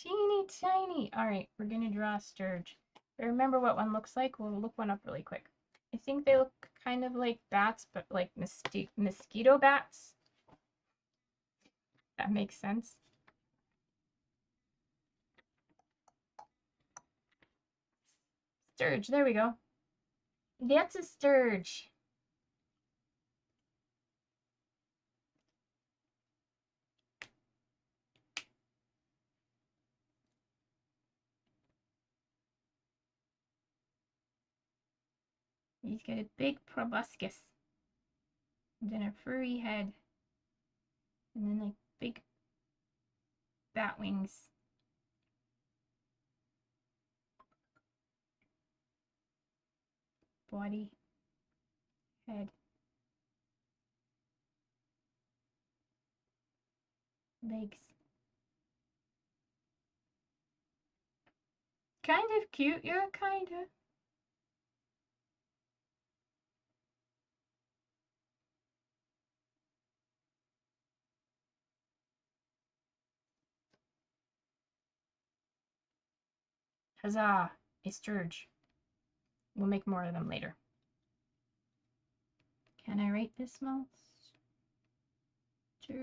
Teeny tiny. All right, we're gonna draw a sturge. If I remember what one looks like, we'll look one up really quick. I think they look kind of like bats, but like mosquito bats. That makes sense. Sturge, there we go. That's a sturge. He's got a big proboscis. And then a furry head. And then like big bat wings. Body. Head. Legs. Kind of cute, yeah, kind of. Huzzah! A sturge. We'll make more of them later. Can I rate this mouse? Sturge.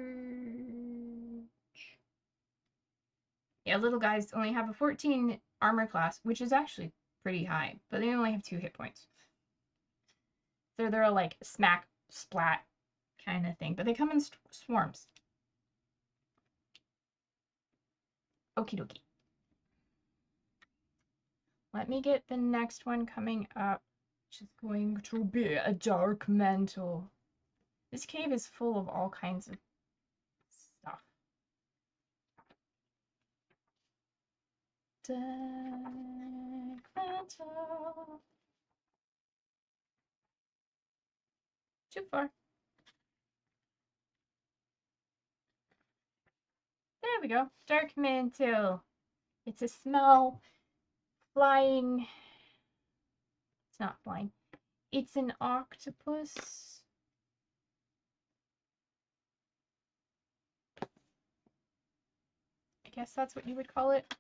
Yeah, little guys only have a 14 armor class, which is actually pretty high, but they only have 2 hit points. So they're like smack, splat kind of thing, but they come in swarms. Okie dokie. Let me get the next one coming up, which is going to be a dark mantle. This cave is full of all kinds of stuff. Dark mantle. Too far. There we go. Dark mantle. It's a small flying. It's not flying. It's an octopus. guess that's what you would call it.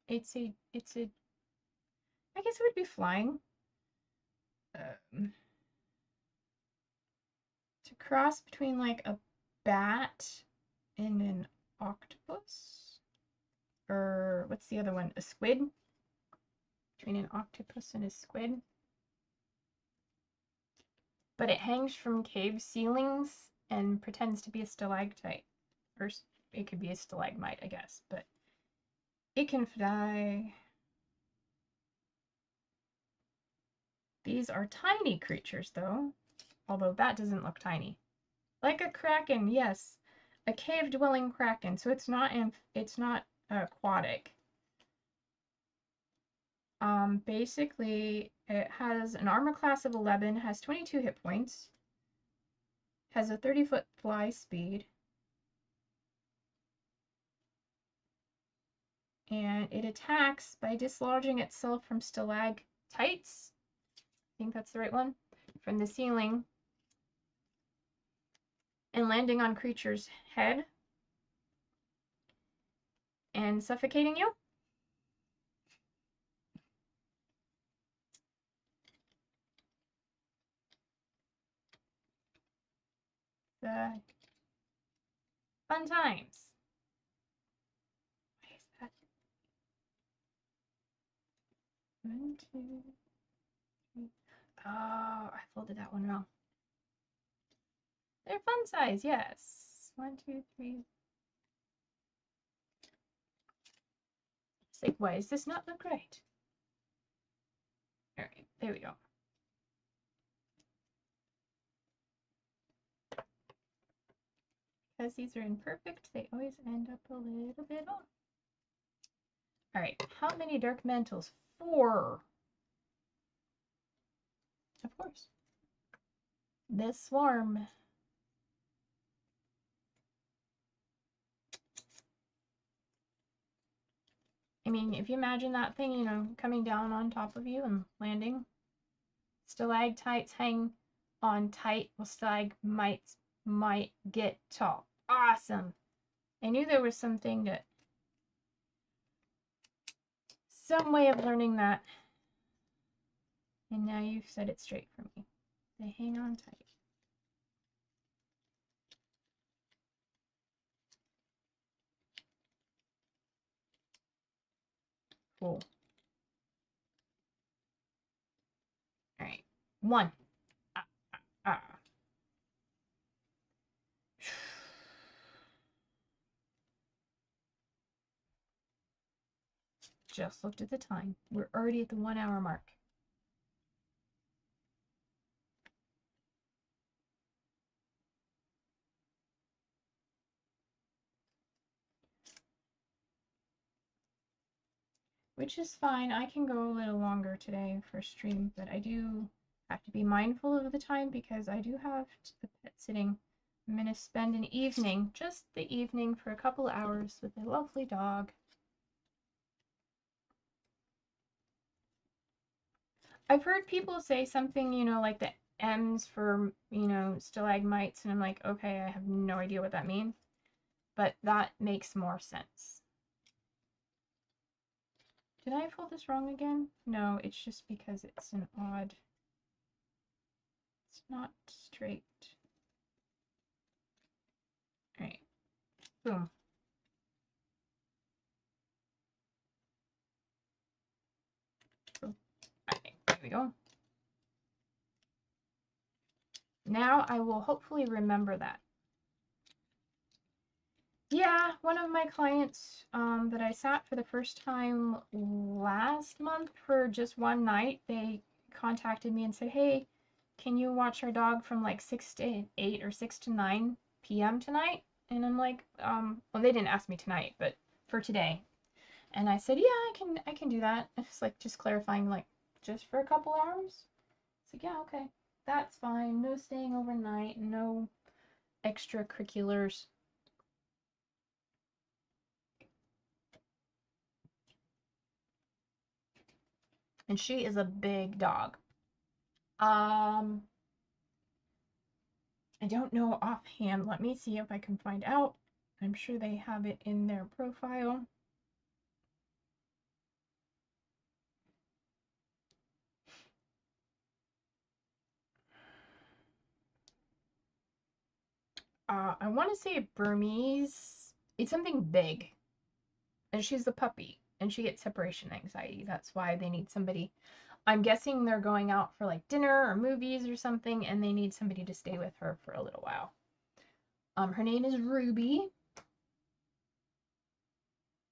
It's a, I guess it would be flying. To cross between like a bat and an octopus. Or what's the other one? A squid? Between an octopus and a squid. But it hangs from cave ceilings and pretends to be a stalactite. Or it could be a stalagmite, I guess. But it can fly. These are tiny creatures, though. Although that doesn't look tiny. Like a kraken, yes. A cave-dwelling kraken. So it's not aquatic. Basically, it has an armor class of 11, has 22 hit points, has a 30-foot fly speed, and it attacks by dislodging itself from stalactites. I think that's the right one. From the ceiling, and landing on creature's head and suffocating you. The fun times. Why is that? 1, 2, 3. Oh, I folded that one wrong. They're fun size, yes. 1, 2, 3. It's like, why does this not look right? All right, there we go. Because these are imperfect, they always end up a little bit off. All right, how many dark mantles? 4. Of course. This swarm. I mean, if you imagine that thing, you know, coming down on top of you and landing. Stalactites hang on tight, while stalagmites might get tall. Awesome. I knew there was something that, some way of learning that. And now you've said it straight for me. They hang on tight. Cool. All right. 1. Just looked at the time. We're already at the 1 hour mark. Which is fine. I can go a little longer today for stream, but I do have to be mindful of the time because I do have the pet sitting. I'm going to spend an evening, just the evening, for a couple hours with a lovely dog. I've heard people say something, you know, like the M's for, you know, stalagmites, and I'm like, okay, I have no idea what that means, but that makes more sense. Did I fold this wrong again? No, it's just because it's an odd, it's not straight. All right, boom. Boom. All right, there we go. Now I will hopefully remember that. Yeah, one of my clients that I sat for the first time last month for just one night, they contacted me and said, hey, can you watch our dog from like 6 to 8 or 6 to 9 p.m. tonight? And I'm like, well, they didn't ask me tonight, but for today. And I said, yeah, I can do that. It's like just clarifying, like, just for a couple hours. It's like, yeah, okay, that's fine. No staying overnight, no extracurriculars. And she is a big dog. I don't know offhand. Let me see if I can find out. I'm sure they have it in their profile. I want to say a Burmese. It's something big. And she's the puppy. And she gets separation anxiety. That's why they need somebody. I'm guessing they're going out for like dinner or movies or something, and they need somebody to stay with her for a little while. Her name is Ruby.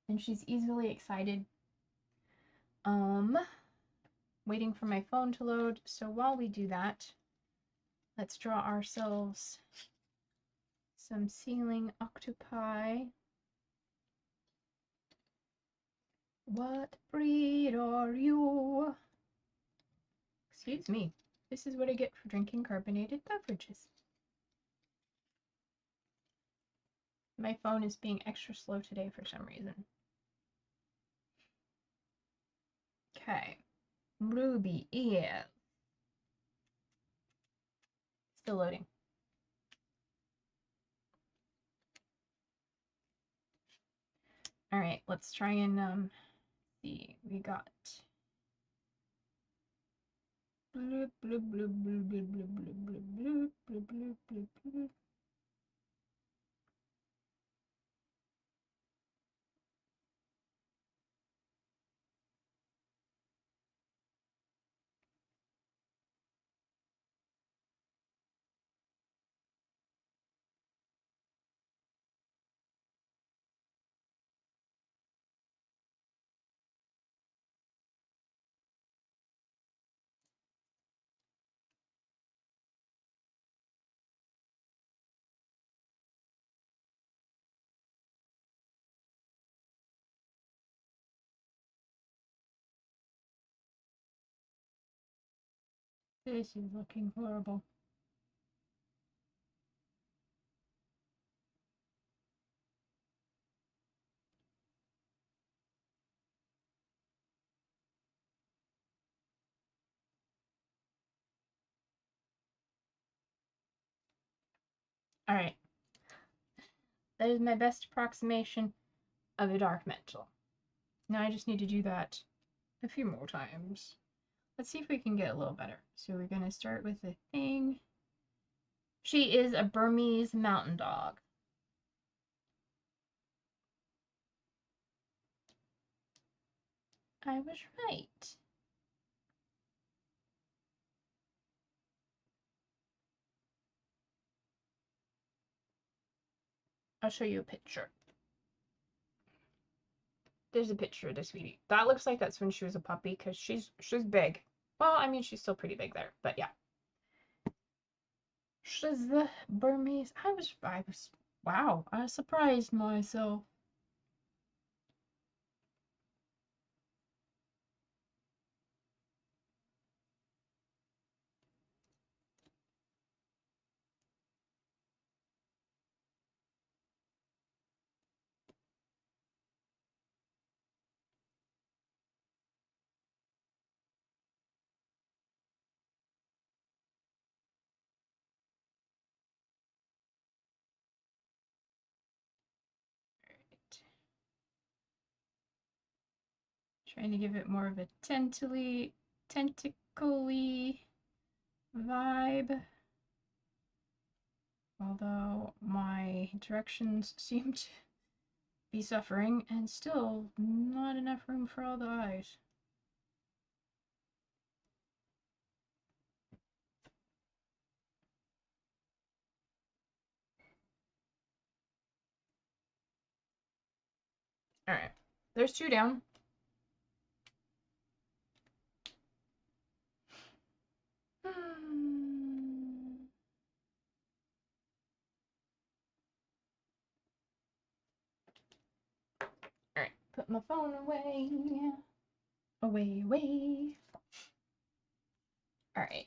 And she's easily excited. Waiting for my phone to load. So while we do that, let's draw ourselves some ceiling octopi. What breed are you? Excuse me. This is what I get for drinking carbonated beverages. My phone is being extra slow today for some reason. Okay. Ruby is still loading. All right, let's try and see. We got bloop bloop bloop bloop bloop bloop bloop bloop bloop bloop bloop bloop. This is looking horrible. All right. That is my best approximation of a dark mental. Now I just need to do that a few more times. Let's see if we can get a little better. So we're going to start with the thing. She is a Burmese mountain dog. I was right. I'll show you a picture. There's a picture of the sweetie. That looks like that's when she was a puppy because she's big. Well, I mean, she's still pretty big there, but yeah. She's the Burmese. Wow, I surprised myself. Trying to give it more of a tentacly vibe. Although my directions seem to be suffering and still not enough room for all the eyes. Alright, there's two down. Alright, put my phone away. Away. Alright.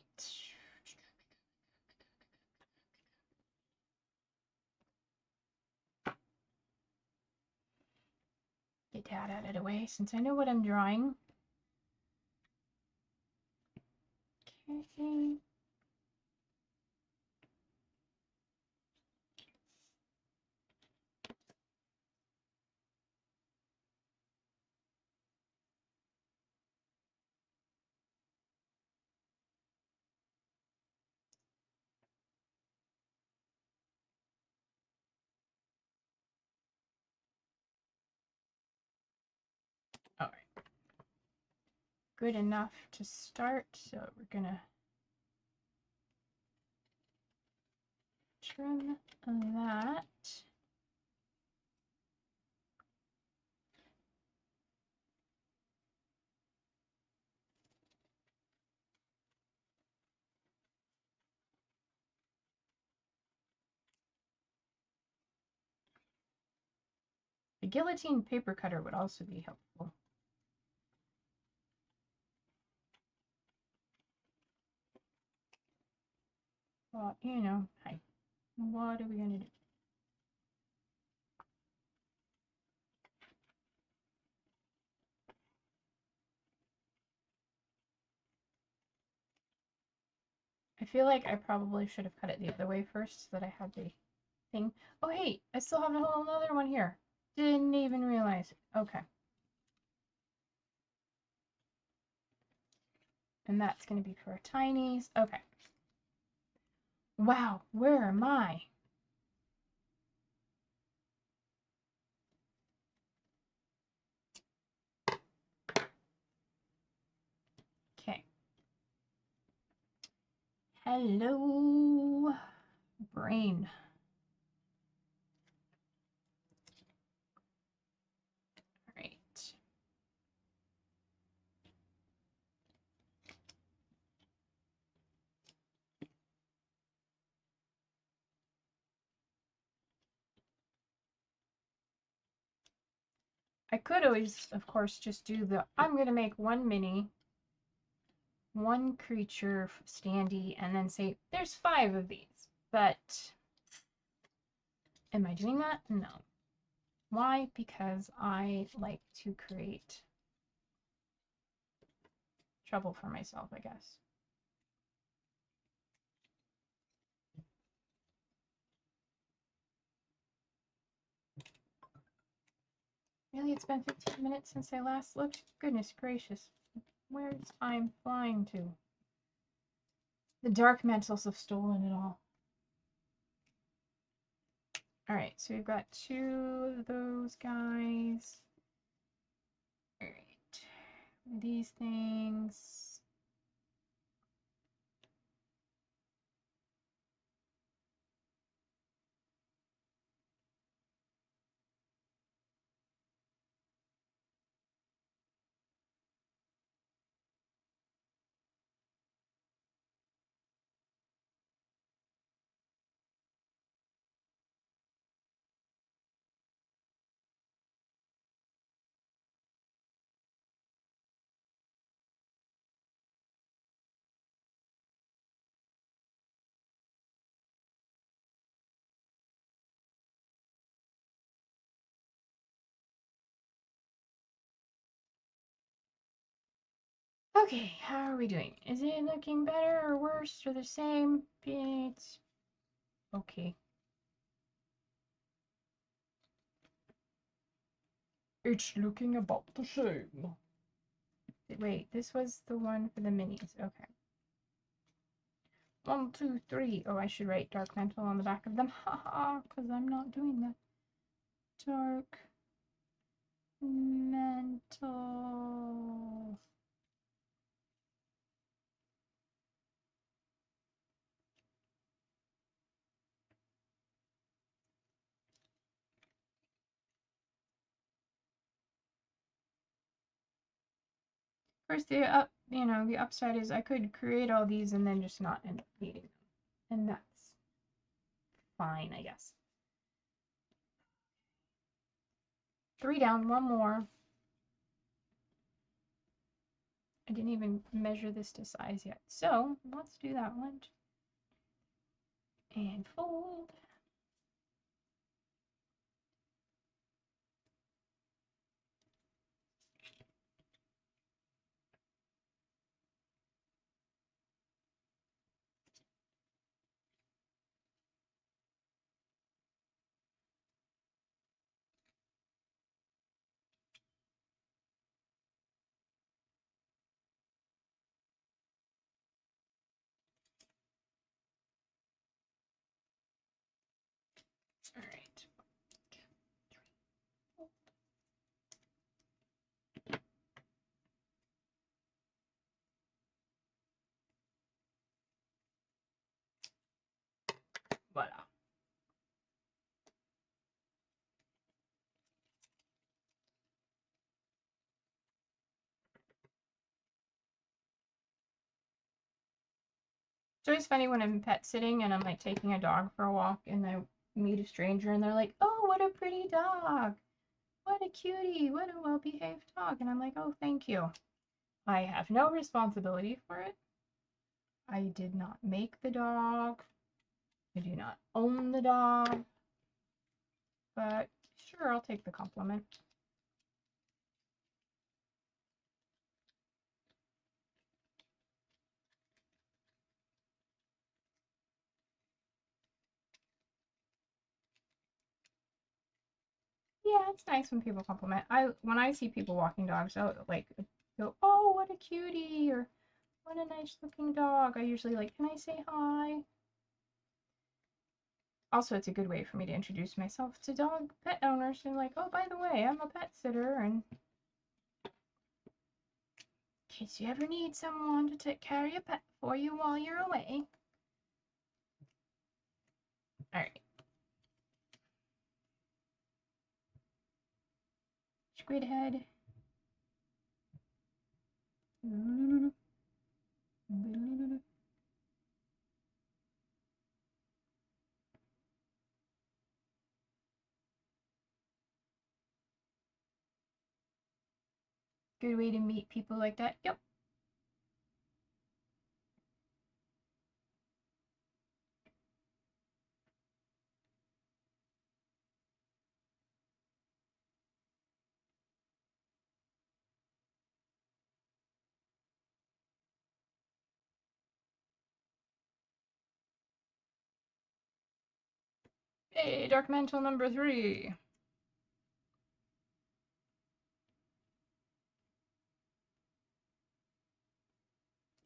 Get that out of the way since I know what I'm drawing. Okay. good enough to start. So we're gonna trim that. The guillotine paper cutter would also be helpful. Well, you know, hi. What are we gonna do? I feel like I probably should have cut it the other way first so that I had the thing. Oh, hey, I still have a whole other one here. Didn't even realize it. Okay. And that's going to be for our tinies. Okay. Wow, where am I? Okay. Hello, brain. All right. I could always, of course, just do the, I'm going to make one mini, one creature standee, and then say, there's 5 of these. But am I doing that? No. Why? Because I like to create trouble for myself, I guess. Really, it's been 15 minutes since I last looked? Goodness gracious. Where's time flying to? The dark mentals have stolen it all. Alright, so we've got 2 of those guys. Alright. These things. Okay, how are we doing? Is it looking better or worse or the same? It's okay. It's looking about the same. Wait, this was the one for the minis. Okay. 1, 2, 3. Oh, I should write dark mental on the back of them. Haha, because I'm not doing that. Dark mental. Of course, the upside is I could create all these and then just not end up needing them. And that's fine, I guess. 3 down, 1 more. I didn't even measure this to size yet. So let's do that one. And fold. It's always funny when I'm pet sitting and I'm like taking a dog for a walk and I meet a stranger and they're like, "Oh, what a pretty dog. What a cutie. What a well-behaved dog." And I'm like, "Oh, thank you. I have no responsibility for it. I did not make the dog. I do not own the dog. But sure, I'll take the compliment." Yeah, it's nice when people compliment. When I see people walking dogs, I'll like go, "Oh, what a cutie," or "What a nice looking dog." I usually like, "Can I say hi?" Also, it's a good way for me to introduce myself to dog pet owners and like, "Oh, by the way, I'm a pet sitter, and in case you ever need someone to take care of your pet for you while you're away." All right. Squid head. Good way to meet people like that. Yep. Hey, Dark Mantle number 3.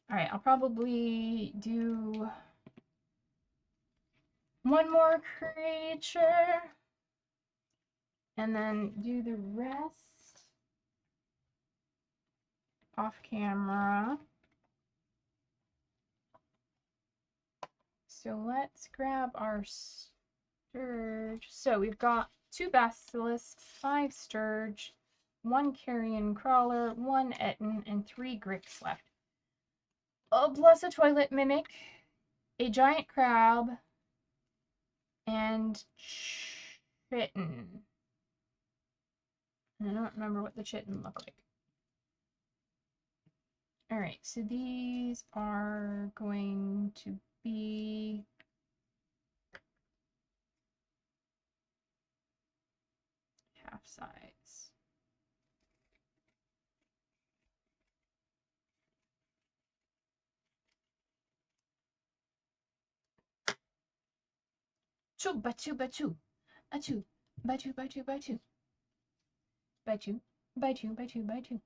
All right, I'll probably do one more creature and then do the rest off camera. So let's grab our Sturge. So we've got 2 Basilisks, 5 Sturge, 1 Carrion Crawler, 1 Etten, and 3 Grix left. Oh, plus a Toilet Mimic, a Giant Crab, and Chitin. I don't remember what the Chitin looked like. Alright, so these are going to be half size. Choo, ba-choo, ba-choo. Achoo, ba-choo, ba-choo, ba-choo. Ba-choo, ba-choo, ba-choo, ba-choo.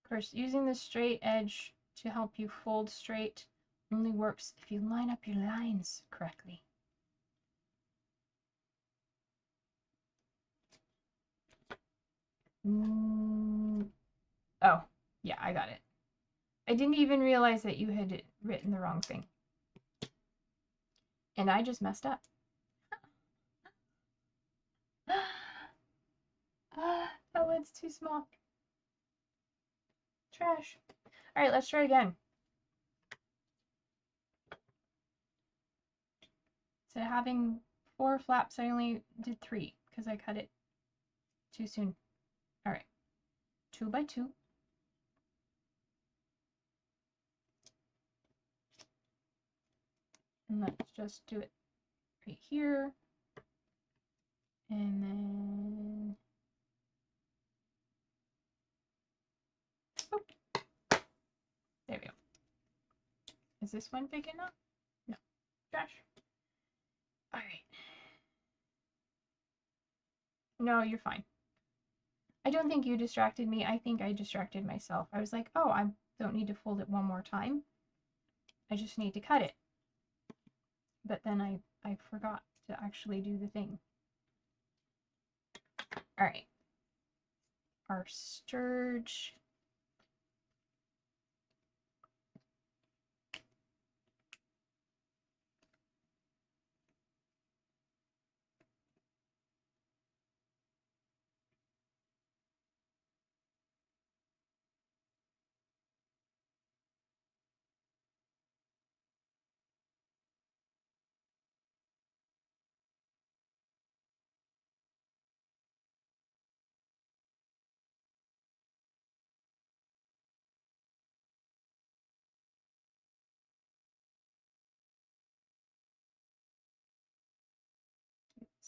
Of course, using the straight edge to help you fold straight only works if you line up your lines correctly. Oh, yeah, I got it. I didn't even realize that you had written the wrong thing. And I just messed up. That one's too small. Trash. All right, let's try again. Instead of having 4 flaps, I only did 3 because I cut it too soon. All right, 2 by 2. And let's just do it right here. And then, oh, there we go. Is this one big enough? No, trash. All right. No, you're fine. I don't think you distracted me. I think I distracted myself. I was like, oh, I don't need to fold it one more time. I just need to cut it. But then I forgot to actually do the thing. All right. Our Sturge.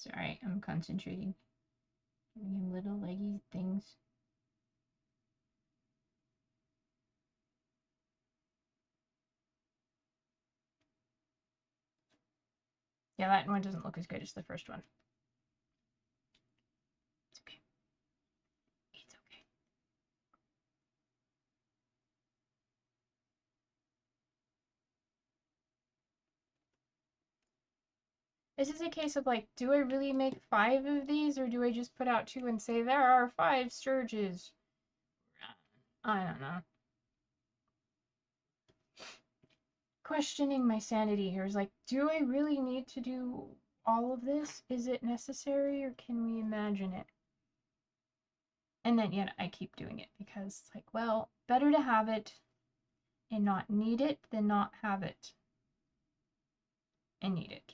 Sorry, I'm concentrating. Giving him little leggy things. Yeah, that one doesn't look as good as the first one. It's okay. It's okay. This is a case of like, do I really make 5 of these or do I just put out 2 and say there are 5 Sturges? I don't know. Questioning my sanity here is like, do I really need to do all of this? Is it necessary or can we imagine it? And then yet I keep doing it because it's like, well, better to have it and not need it than not have it and need it.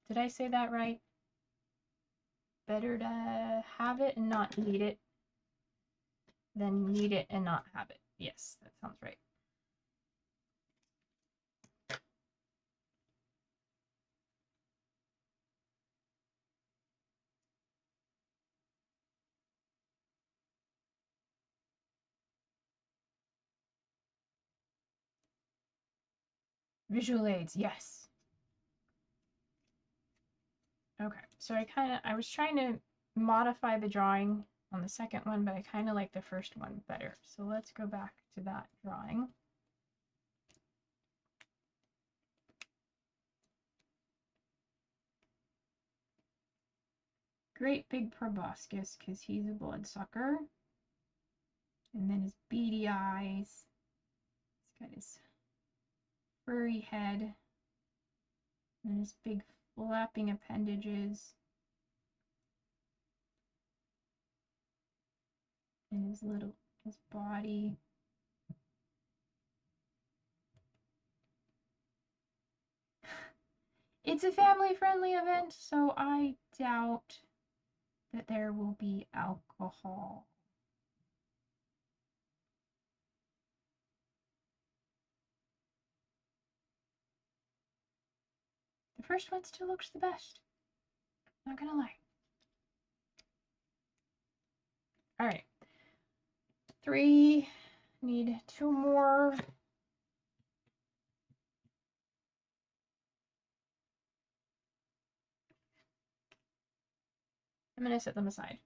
Did I say that right? Better to have it and not need it than need it and not have it. Yes, that sounds right. Visual aids, yes. Okay, so I was trying to modify the drawing on the second one, but I kind of like the first one better. So let's go back to that drawing. Great big proboscis because he's a bloodsucker. And then his beady eyes. He's got his furry head. And his big flapping appendages. And his body. It's a family-friendly event, so I doubt that there will be alcohol. The first one still looks the best. Not gonna lie. Alright. 3. Need 2 more. I'm gonna set them aside.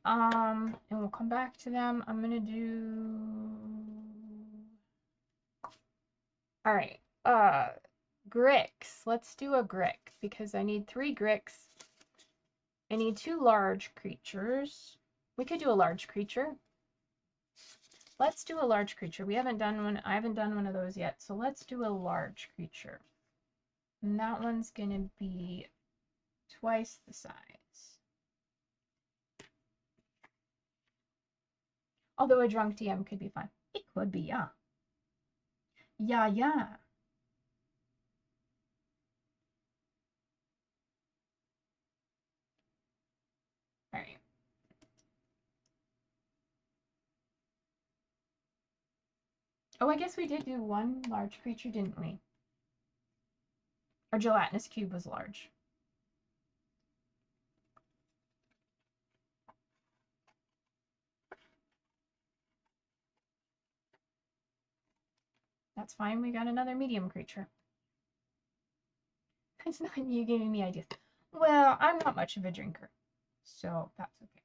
And we'll come back to them. I'm gonna do... Alright. Grix. Let's do a Grick, because I need 3 Gricks. I need 2 large creatures. We could do a large creature. Let's do a large creature. We haven't done one. I haven't done one of those yet. So let's do a large creature. And that one's gonna be twice the size. Although a drunk DM could be fine. It could be, yeah. Yeah, yeah. Alright. Oh, I guess we did do one large creature, didn't we? Our gelatinous cube was large. That's fine. We got another medium creature. It's not you giving me ideas. Well, I'm not much of a drinker, so that's okay.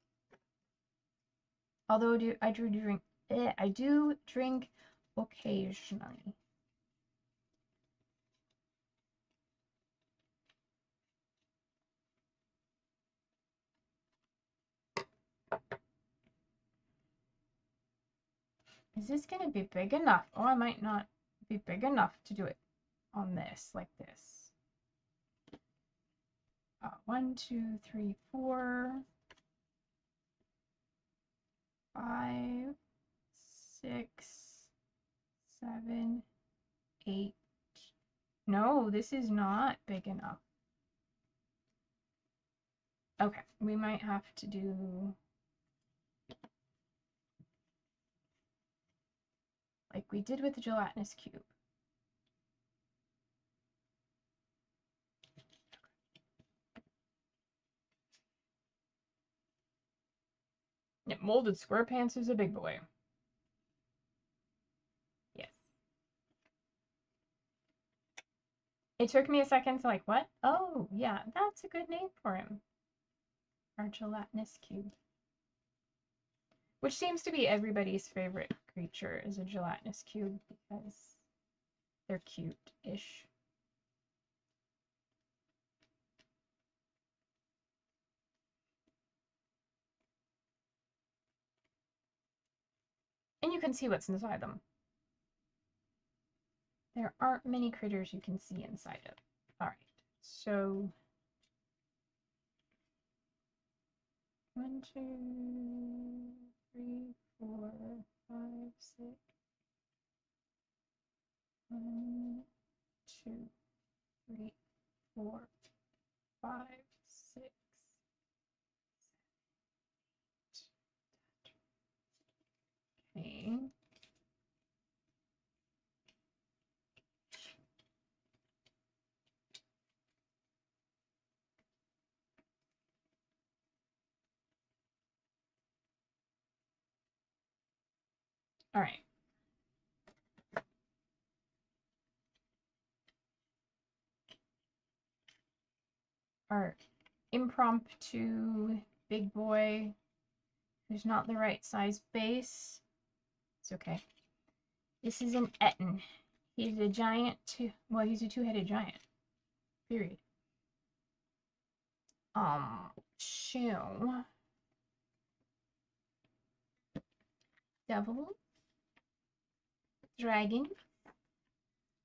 Although I do drink occasionally. Is this gonna be big enough? Oh, I might not be big enough to do it on this, like this. 1, 2, 3, 4, 5, 6, 7, 8. No, this is not big enough. Okay, we might have to do like we did with the gelatinous cube. Molded square pants is a big boy. Yes. It took me a second to like, what? Oh, yeah, that's a good name for him. Our gelatinous cube. Which seems to be everybody's favorite creature is a gelatinous cube because they're cute-ish. And you can see what's inside them. There aren't many critters you can see inside of. Alright, so 1, 2, 3, 4, 5, 6. 1, 2, 3, 4, 5, 6. Okay. All right. Our impromptu big boy who's not the right size base. It's okay. This is an Etten. He's a giant, well, he's a two-headed giant. Period. So devil, dragon,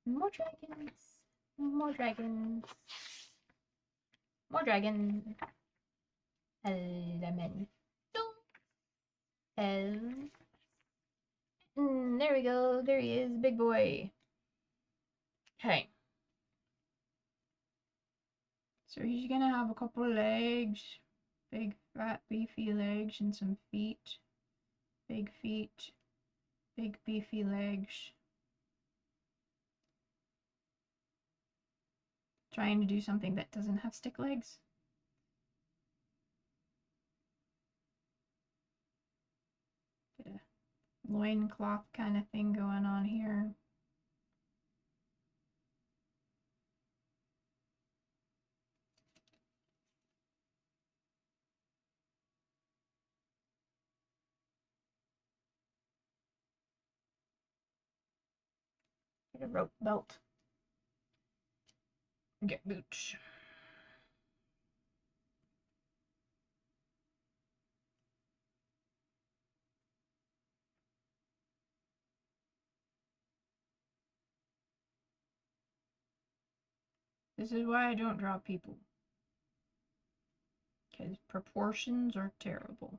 more dragons, more dragons, more dragons. Element. There we go. There he is, big boy. Okay. So he's gonna have a couple of legs, big, fat, beefy legs, and some feet. Big feet, big, beefy legs. Trying to do something that doesn't have stick legs. Get a loincloth kind of thing going on here. Get a rope belt. Get boots. This is why I don't draw people. Because proportions are terrible.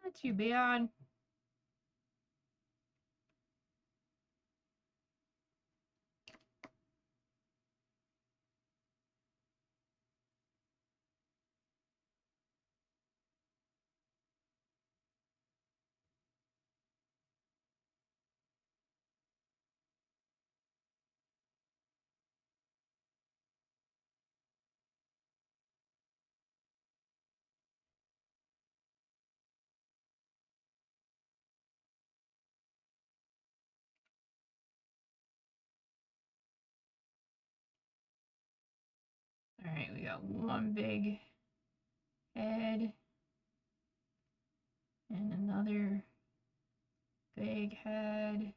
Not too bad. Alright, we got one big head and another big head.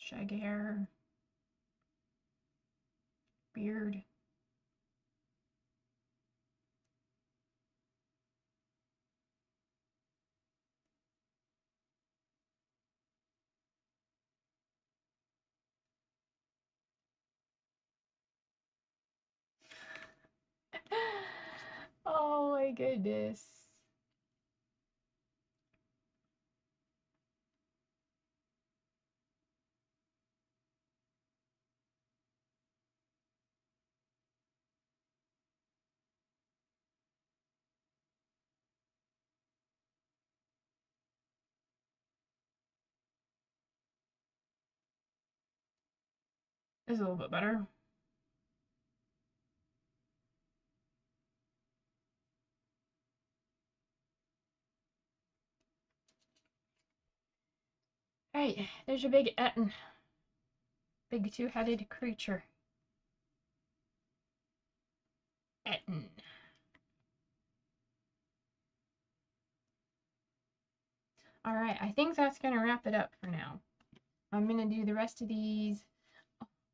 Shaggy hair, beard. Oh my goodness. This is a little bit better. Alright, there's your big Etten. Big two-headed creature. Etten. Alright, I think that's going to wrap it up for now. I'm going to do the rest of these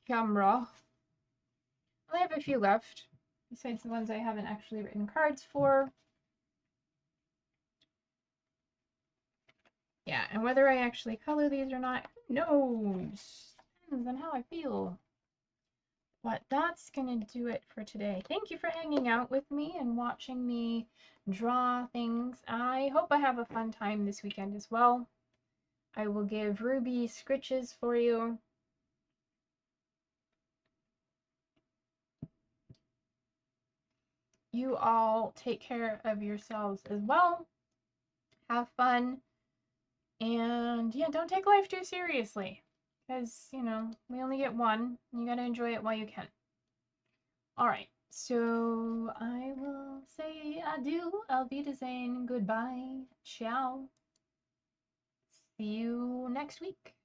camera. I have a few left, besides the ones I haven't actually written cards for. Yeah, and whether I actually color these or not, who knows? Depends on how I feel. But that's gonna do it for today. Thank you for hanging out with me and watching me draw things. I hope I have a fun time this weekend as well. I will give Ruby scritches for you. You all take care of yourselves as well. Have fun. And yeah, don't take life too seriously. Because, you know, we only get one. You gotta enjoy it while you can. Alright, so I will say adieu, auf Wiedersehen, goodbye, ciao. See you next week.